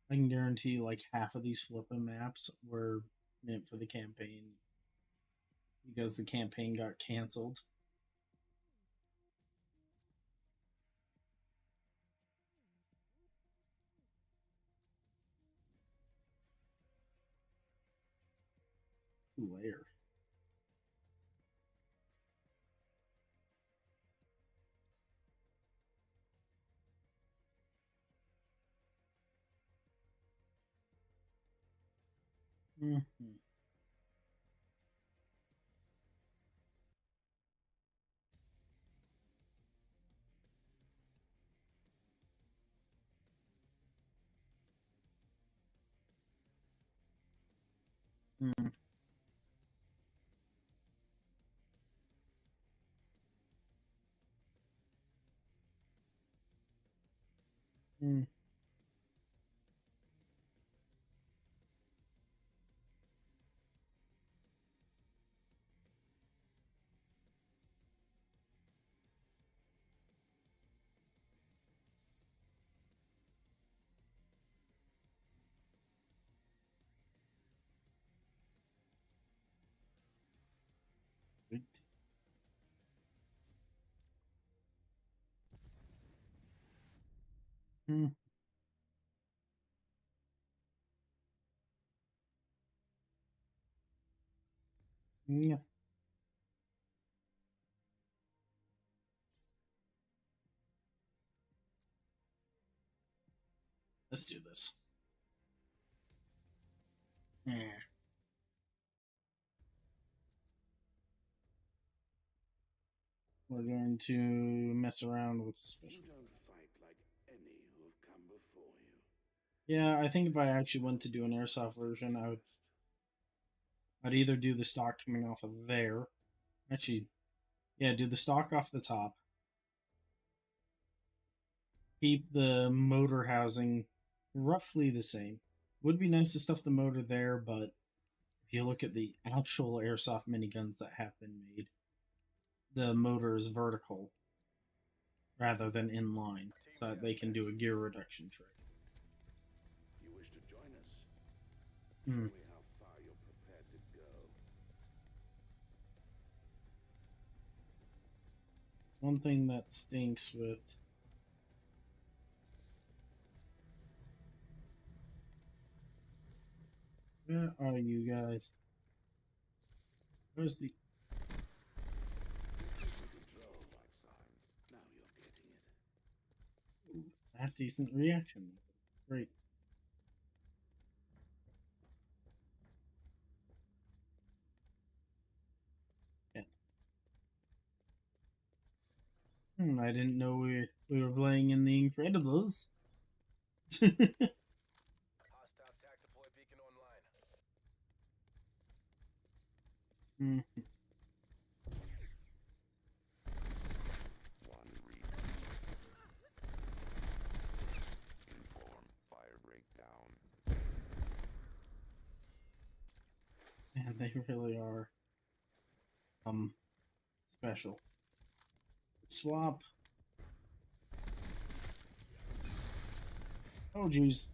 I can guarantee like half of these flipping maps were meant for the campaign because the campaign got canceled. Layer. Mm-hmm. Mm. Hmm. Right. Hmm. Yeah. Let's do this. Yeah. We're going to mess around with You special. don't fight like any who have come before you. Yeah, I think if I actually went to do an airsoft version, I'd either do the stock coming off of there. Actually, yeah, do the stock off the top. Keep the motor housing roughly the same. Would be nice to stuff the motor there, but if you look at the actual airsoft miniguns that have been made, the motor is vertical rather than in line, so that they can do a gear reduction trick. You wish to join us? Hmm. Show me how far you're prepared to go. One thing that stinks with where are you guys? Where's the Control life signs. Now you're getting it. half decent reaction? Great. Yeah. I didn't know we were playing in the Incredibles. Hostile tac deploy beacon online. Hmm. One read. Inform. Fire breakdown. And they really are special. Swap. Oh jeez.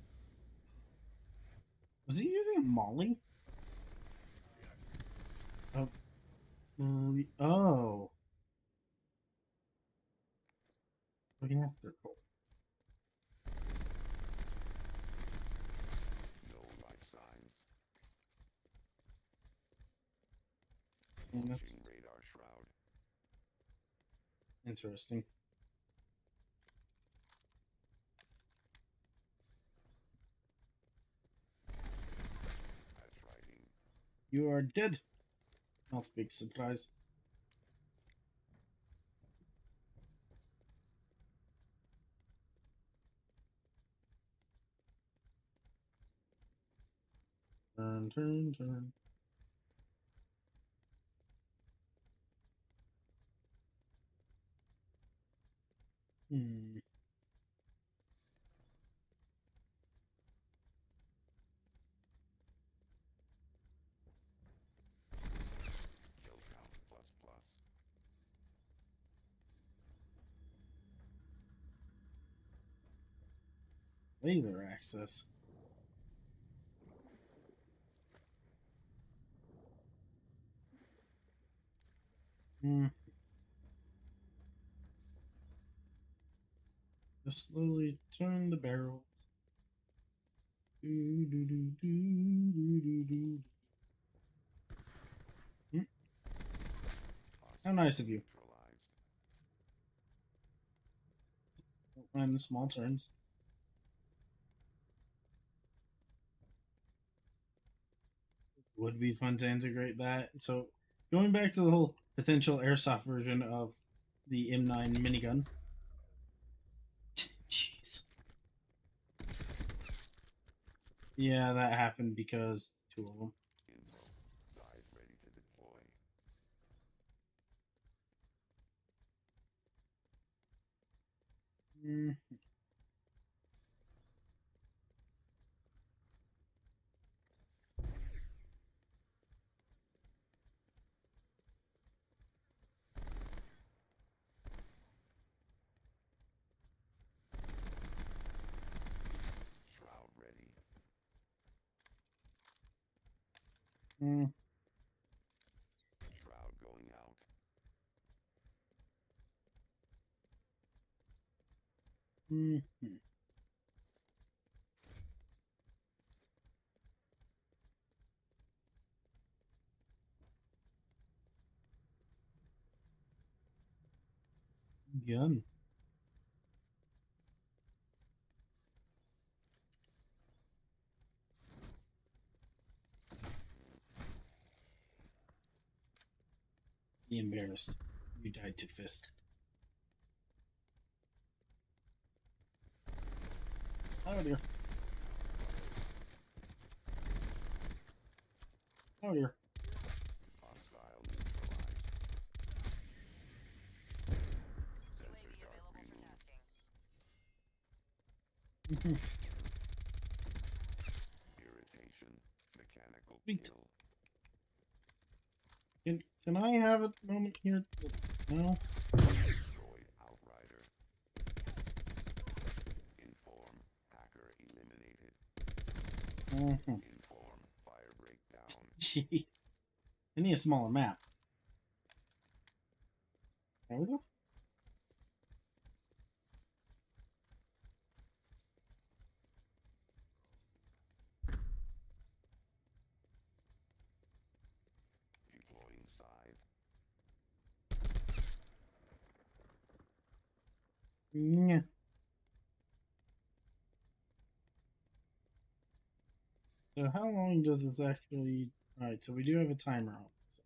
Was he using a molly? Oh. Oh. Looking after Cole. No life signs. And that's Launching radar shroud. interesting. That's writing. You are dead. Not a big surprise. Turn, turn, turn. Hmm. Kill count plus plus. Laser access. Hmm. Just slowly turn the barrels. Do, do, do, do, do, do, do. Hmm. How nice of you. Neutralized. Don't mind the small turns. Would be fun to integrate that. So, going back to the whole potential airsoft version of the M9 minigun. Jeez. Yeah, that happened because two of them. Info. Size ready to deploy. Mm. Mm. Shroud going out. Mm-hmm. Gun. Be embarrassed. You died to fist. Oh dear. Oh dear. Hostile neutralized. Sensor dart removed. Mhm. Irritation. Mechanical Sweet. kill. Can I have a moment here? No. Destroyed outrider. Inform. Hacker eliminated. Mm-hmm. Inform. Fire breakdown. Gee. I need a smaller map. There we go. Deploying scythe. Yeah. So how long does this actually... Alright, so we do have a timer on this.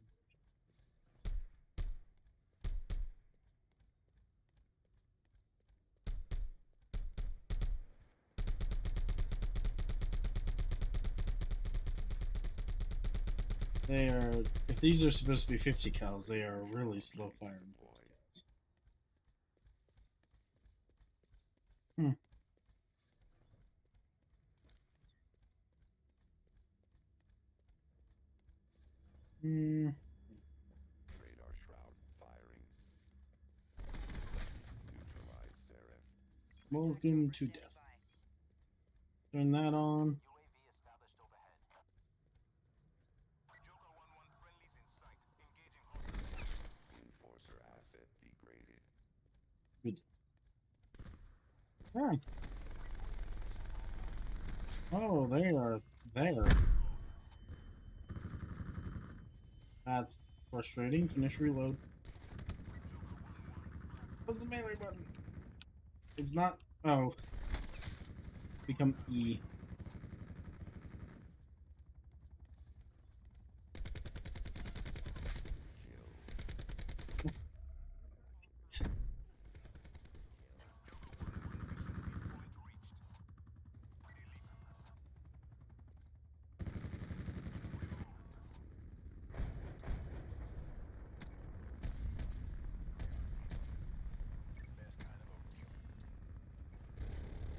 They are... If these are supposed to be 50 cals, they are really slow firing. Deployed. Hmm. Hmm. Radar shroud firing. Neutralize Seraph. Welcome to death. Turn that on. UAV established overhead. Joker 1-1 friendlies in sight. Engaging hostiles. Enforcer asset degraded. Good. Alright. Oh, they are there. That's frustrating. Finish reload. What's the melee button? It's not. Oh. Become E.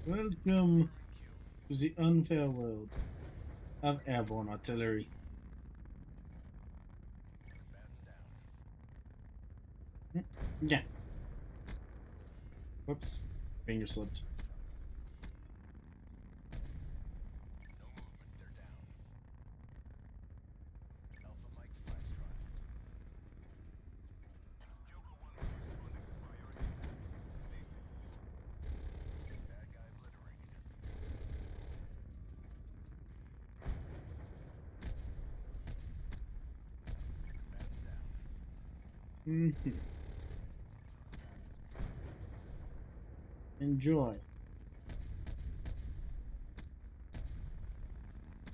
Welcome to the unfair world of airborne artillery. Yeah. Whoops. Finger slipped. Mhm. Enjoy.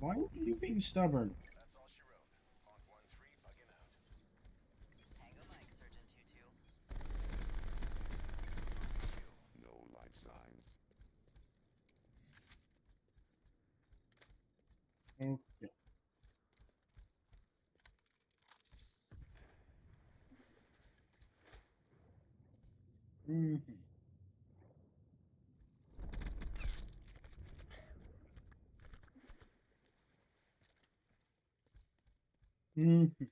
Why are you being stubborn? That's all she wrote. Hawk 1-3 bugging out. Tango Mike, Surgeon 2-2. No life signs. Okay. Mhm. Mhm.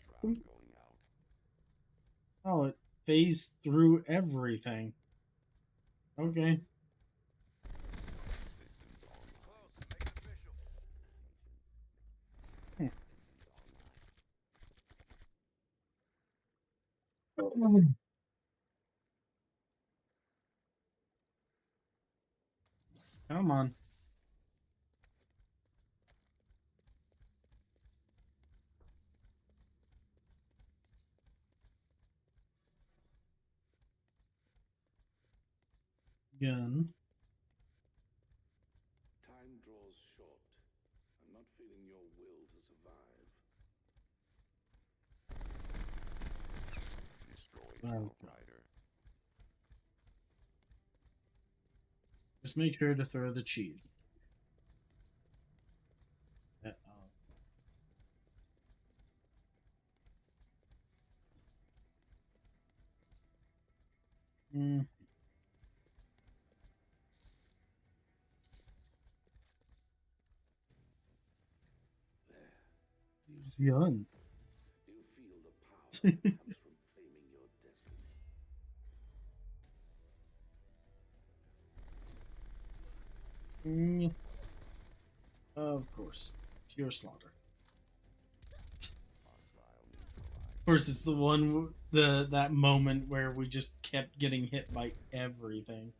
Shroud going out. Oh, it phased through everything. Okay. Hmm. Come on. Gun. Time draws short. I'm not feeling your will to survive. Oh, just make sure to throw the cheese. Uh-oh. Mm. Gun. Do you feel the power that comes from claiming your destiny? Mm. Of course. Pure slaughter. Of course, it's the one, that moment where we just kept getting hit by everything.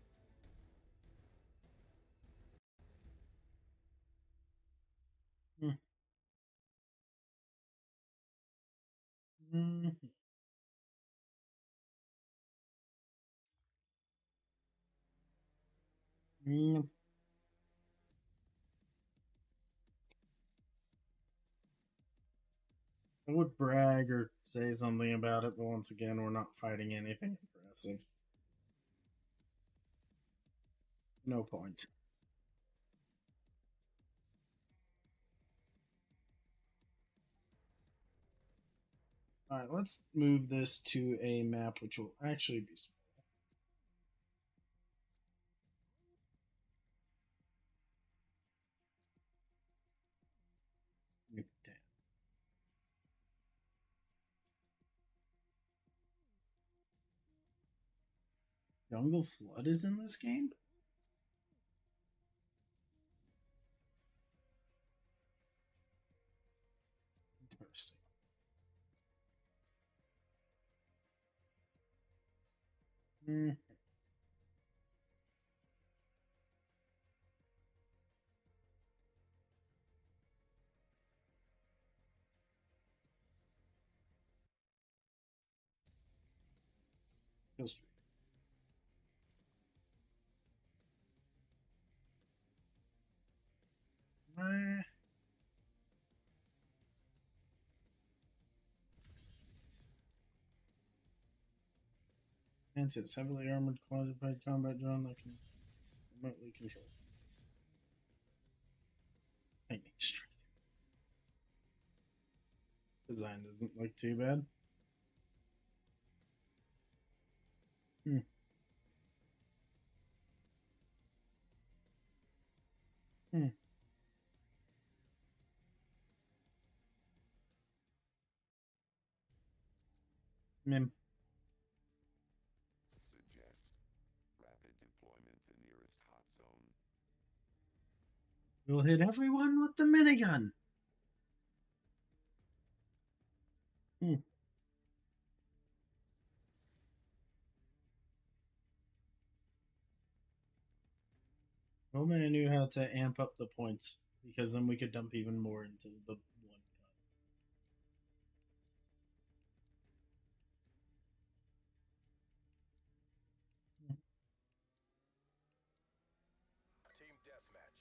Mm. Mm. Mm. I would brag or say something about it, but once again, we're not fighting anything impressive. No point. Alright, let's move this to a map which will actually be small. Jungle Flood is in this game? Interesting. Mm. History. Mantis, heavily armored quadruped combat drone that can remotely control. Lightning strike. Design doesn't look too bad. Hmm. Hmm. Mim. Suggest rapid deployment to nearest hot zone. We'll hit everyone with the minigun. Hmm. If only I knew how to amp up the points, because then we could dump even more into the one gun. Team deathmatch.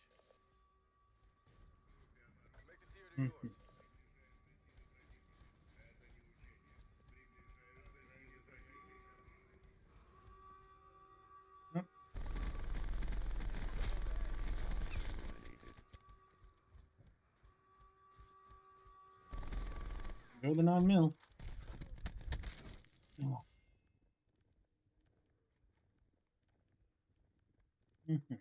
Make the theater Hmm. yours. Yep. Go the 9mm. Oh. Mhm.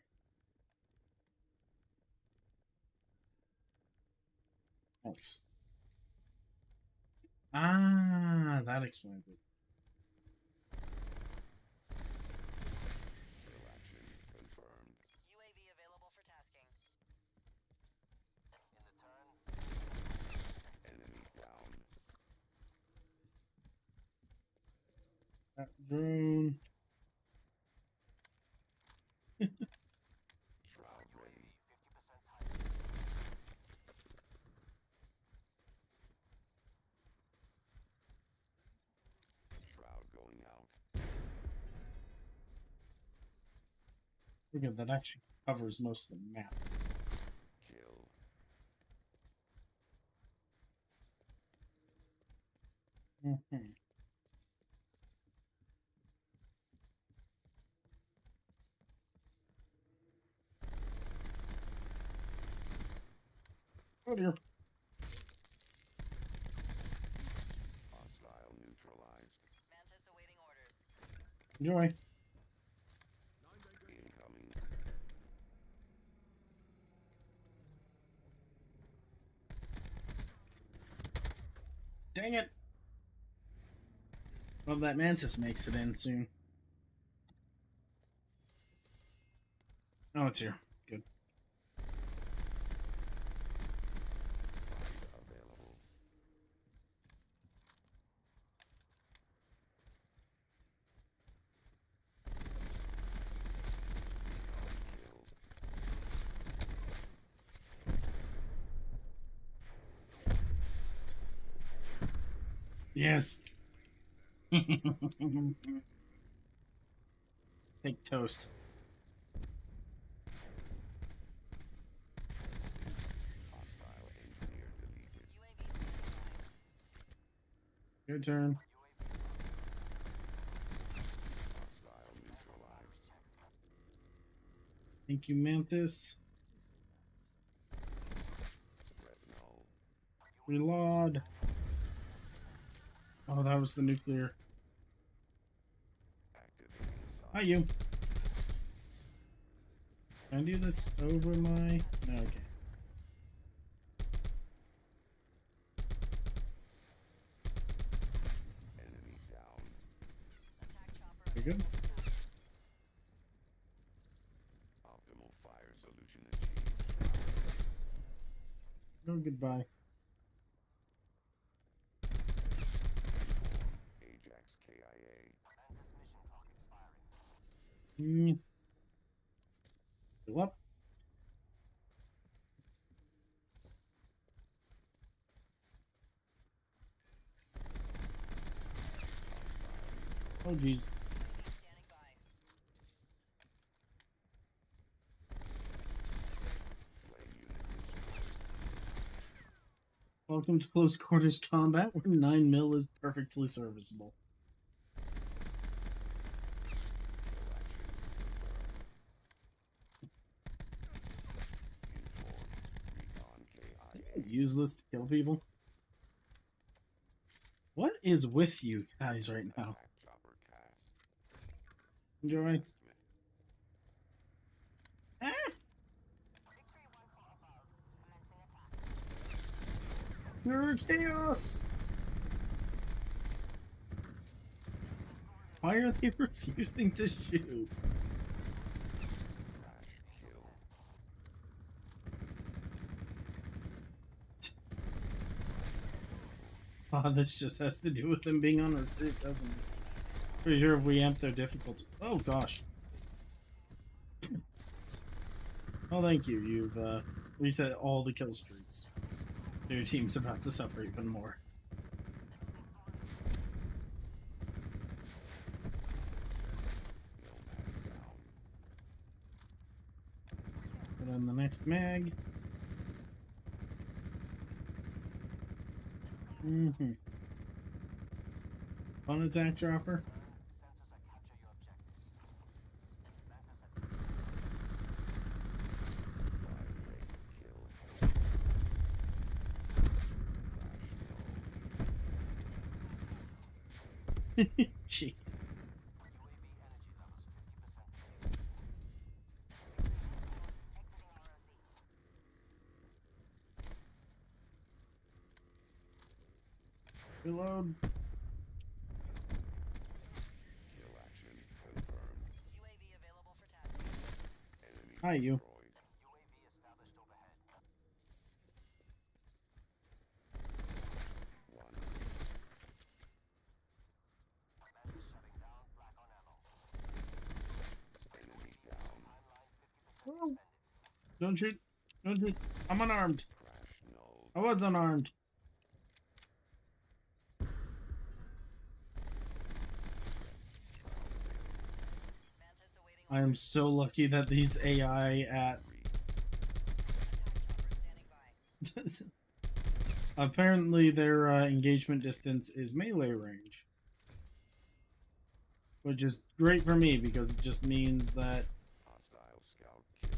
Nice. Ah, that explains it. That drone. Shroud ready. Shroud going out. Look at that, actually covers most of the map. Kill. Mm-hmm. Oh dear. Hostile neutralized. Mantis awaiting orders. Enjoy. Incoming. Dang it! Well, that mantis makes it in soon. Oh, it's here. Good. Site available. Killed. Yes. Take toast. Hostile engineer deleted. UAV standing by. Your turn. Hostile neutralized. Thank you, mantis. Threat null. Reload. Oh, that was the nuclear. Activating Hi, site. you. Can I do this over my... No, okay. Enemy down. Attack chopper. You're good? Optimal fire solution achieved. No, goodbye. Ajax KIA. Fill up. Oh, jeez. UAV standing by. Flame unit destroyed. Welcome to close quarters combat, where 9 mil is perfectly serviceable. Kill action confirmed. Inform. Recon KIA. Useless to kill people. What is with you guys right now? Attack chopper cast. Enjoy. Ah! Victory 1 for above. Commencing attack. You're chaos! Why are they refusing to shoot? Crash kill. Oh, this just has to do with them being on recruit, doesn't it? Pretty sure if we amp their difficulty. Oh gosh. Oh, thank you. You've reset all the kill streaks. Your team's about to suffer even more. Nomad down. Put on the next mag. Mm-hmm. Fun attack dropper. Fire rate kill. Crash kill. Jeez. Reload. Kill action confirmed. UAV available for tasking. Enemy Hi, you. destroyed. One. Don't shoot. Don't shoot. I'm unarmed. Crash null. I was unarmed. Mantis awaiting I am so lucky that these AI at chopper standing by. apparently their engagement distance is melee range, which is great for me because it just means that Hostile scout kill.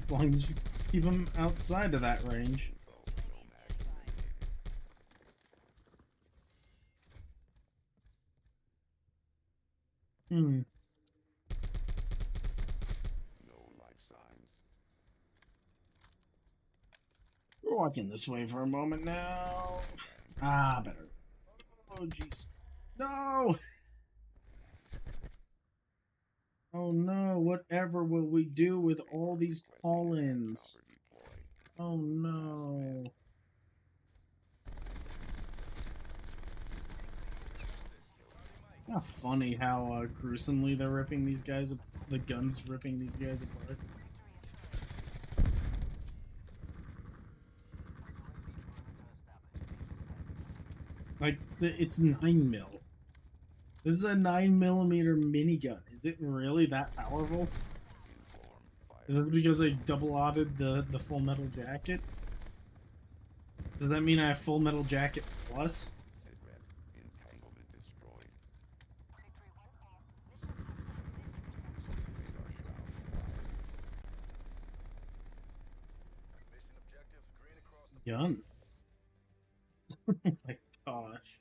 as long as you keep them outside of that range. Info. No mag eliminated. Hmm. No life signs. We're walking this way for a moment now. Ah, better. Oh, jeez. No! Oh no, whatever will we do with all these call-ins? Copper deploy. Oh no. Not funny how gruesomely they're ripping these guys, the guns ripping these guys apart. Like, it's 9 mil. This is a 9mm minigun. Is it really that powerful? Inform. Fire. Is it because I double-aughted the full metal jacket? Does that mean I have full metal jacket plus? Sit rep. Entanglement destroyed. Radar shroud fired. Mission objectives green across the Gun. Oh my gosh.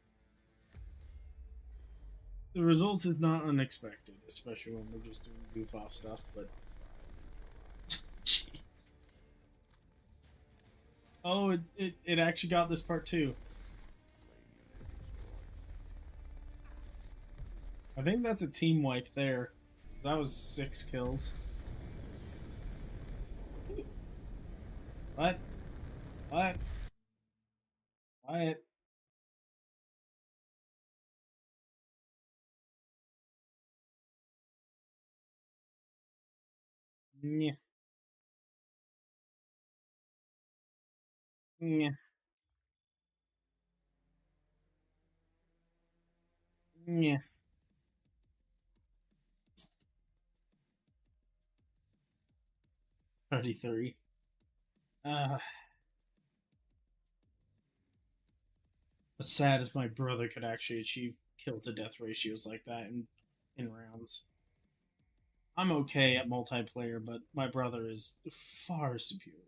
The results is not unexpected, especially when we're just doing goof off stuff, but jeez. Oh, it actually got this part too. Flame unit destroyed. I think that's a team wipe there. That was 6 kills. What? What? What? Yeah. Yeah. Yeah. 33. What's sad is my brother could actually achieve kill to death ratios like that in rounds. I'm okay at multiplayer, but my brother is far superior.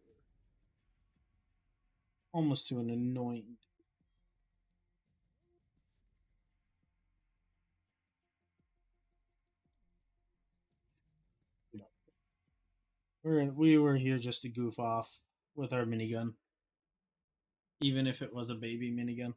Almost to an annoying. We were here just to goof off with our minigun, even if it was a baby minigun.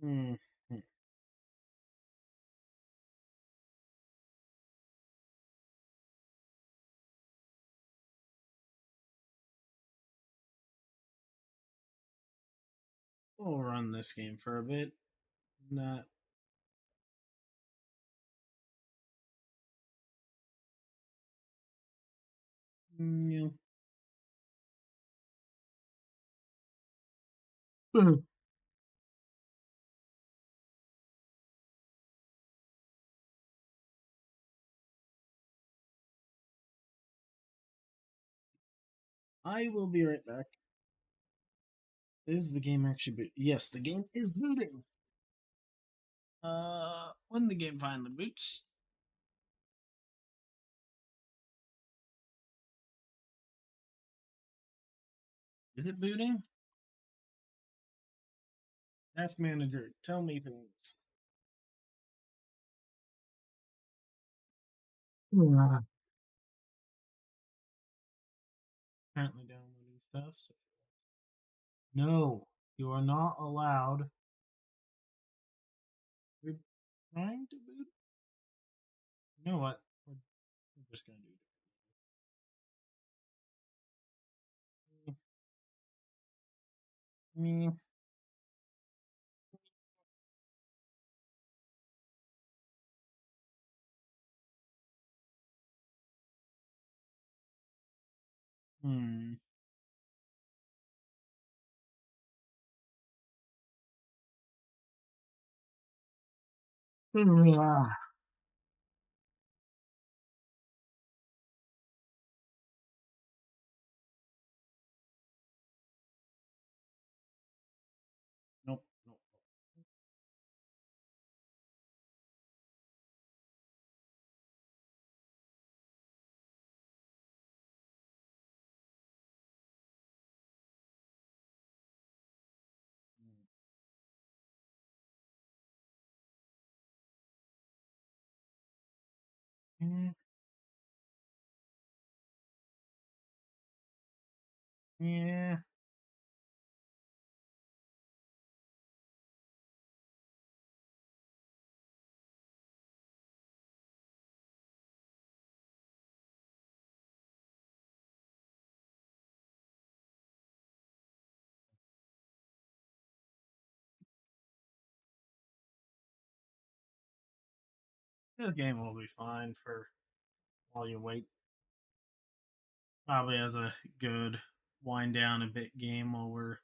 Hmm. We'll run this game for a bit. Not. Yeah. I will be right back. Is the game actually boot? Yes, the game is booting. When the game finally boots. Is it booting? Task manager, tell me things. Apparently downloading stuff. So. No, you are not allowed trying to boot. You know what? We're just gonna do it. Me. Hmm. Ah. Nope. Nope. Mm, yeah. This game will be fine for while you wait. Probably has a good wind down a bit game while we're.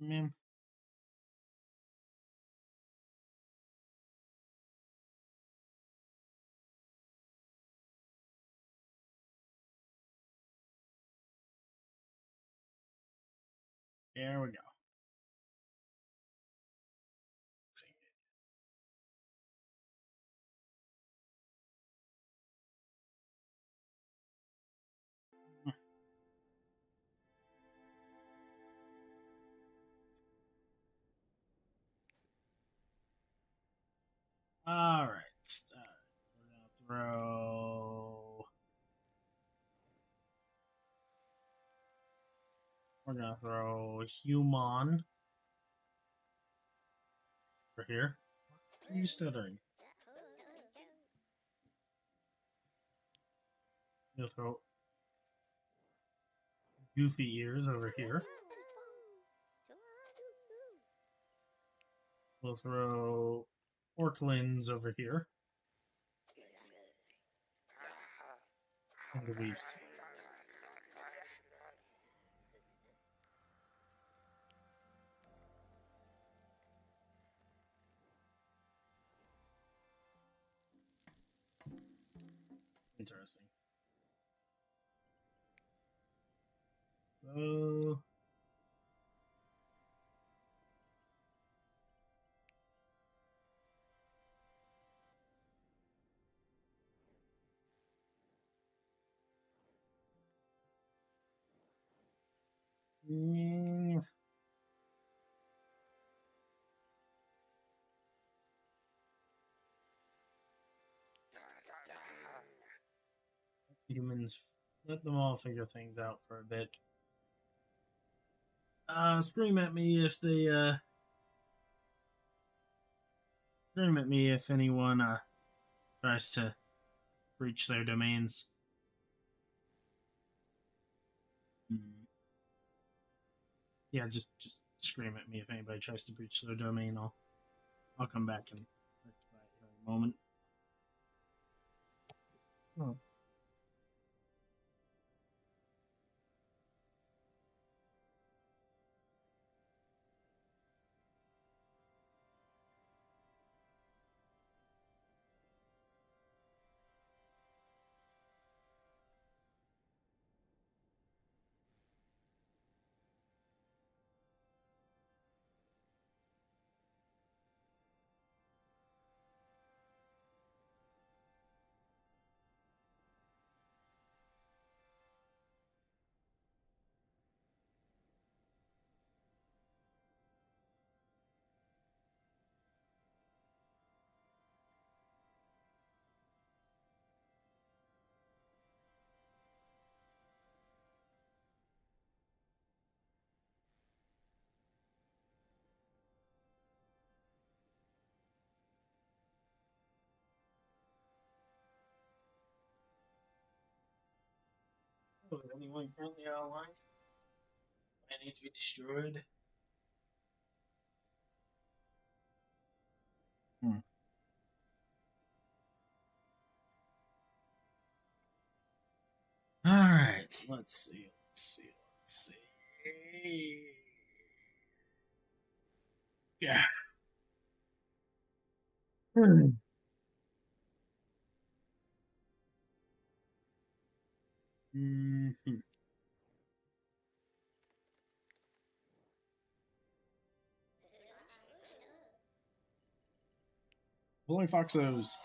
Mm, there we go. Let's see. All right. We're gonna throw. We're gonna throw human over here. Why are you stuttering? We'll throw goofy ears over here. We'll throw Orklins over here. And the leaf. Interesting. So humans, let them all figure things out for a bit. Scream at me if they scream at me if anyone tries to breach their domains. Hmm. Yeah, just scream at me if anybody tries to breach their domain. I'll come back and rectify it here in a moment. Oh. Anyone currently online? I need to be destroyed. All right, let's see. Yeah. Mm-hmm. Holy Foxos.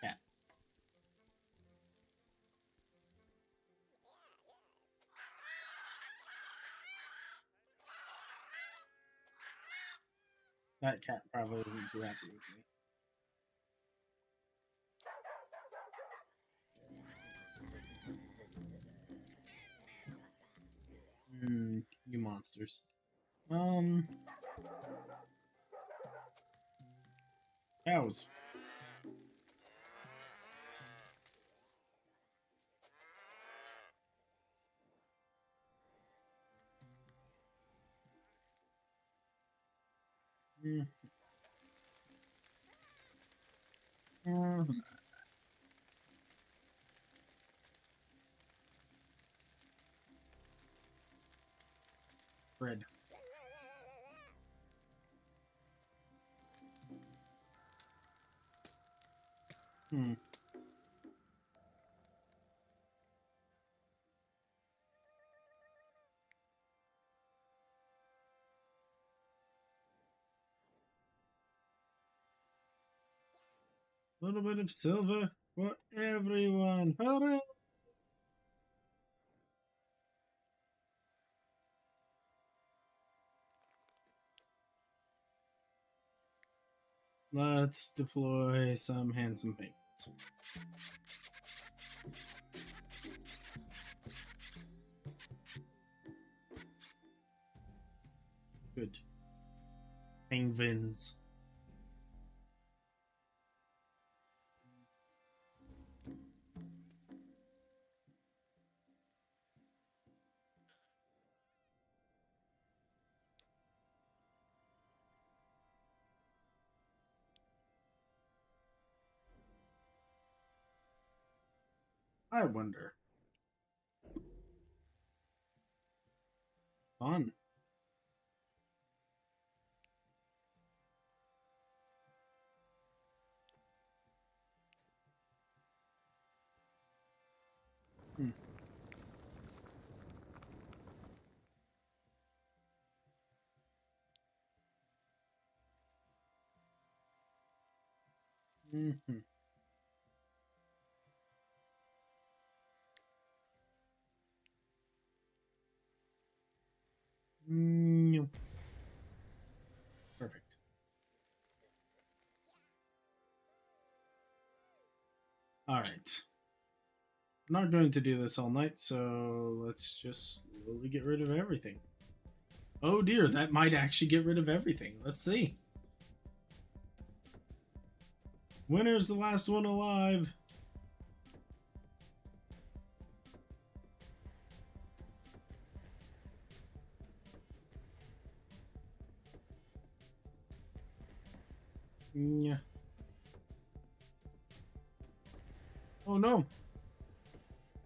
Yeah. That cat probably isn't too happy with me. You monsters. Cows. Bread. A little bit of silver for everyone. Hurry! Let's deploy some handsome paints. Good. Penguins. I wonder. Fun. Mm-hmm. Perfect. All right. I'm not going to do this all night, so let's just slowly get rid of everything. Oh dear, that might actually get rid of everything. Let's see. Winner's the last one alive. Yeah. Oh no.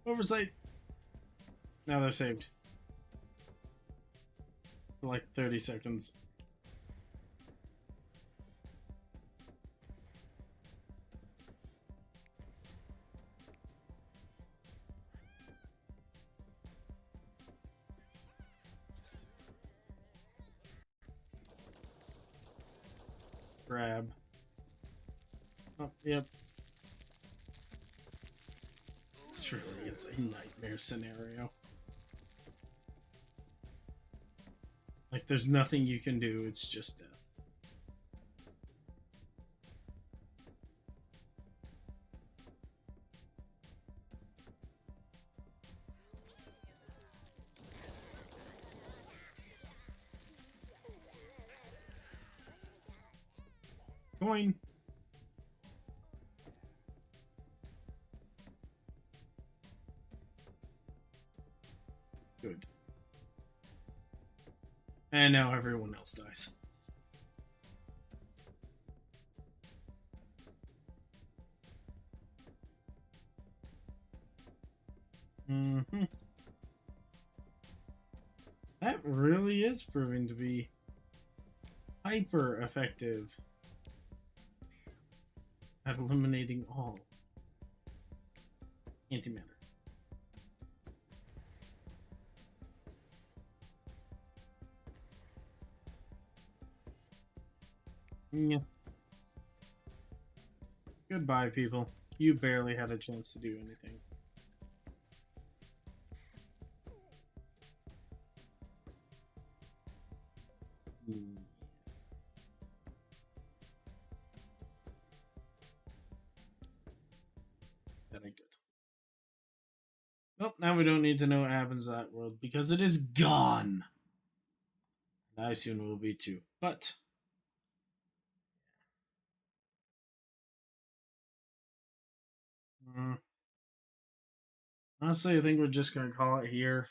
Oversight. Now they're saved. For like 30 seconds. Grab. Oh, yep. This really is a nightmare scenario. Like, there's nothing you can do, it's just death. coin. Good. And now everyone else dies. Mm-hmm. That really is proving to be hyper effective at eliminating all antimatter. Yeah. Goodbye, people. You barely had a chance to do anything. Yes. That ain't good. Well, now we don't need to know what happens to that world because it is gone. And I soon will be too. But honestly, I think we're just gonna call it here.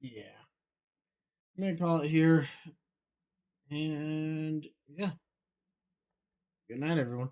Yeah. I'm gonna call it here. And yeah. Good night, everyone.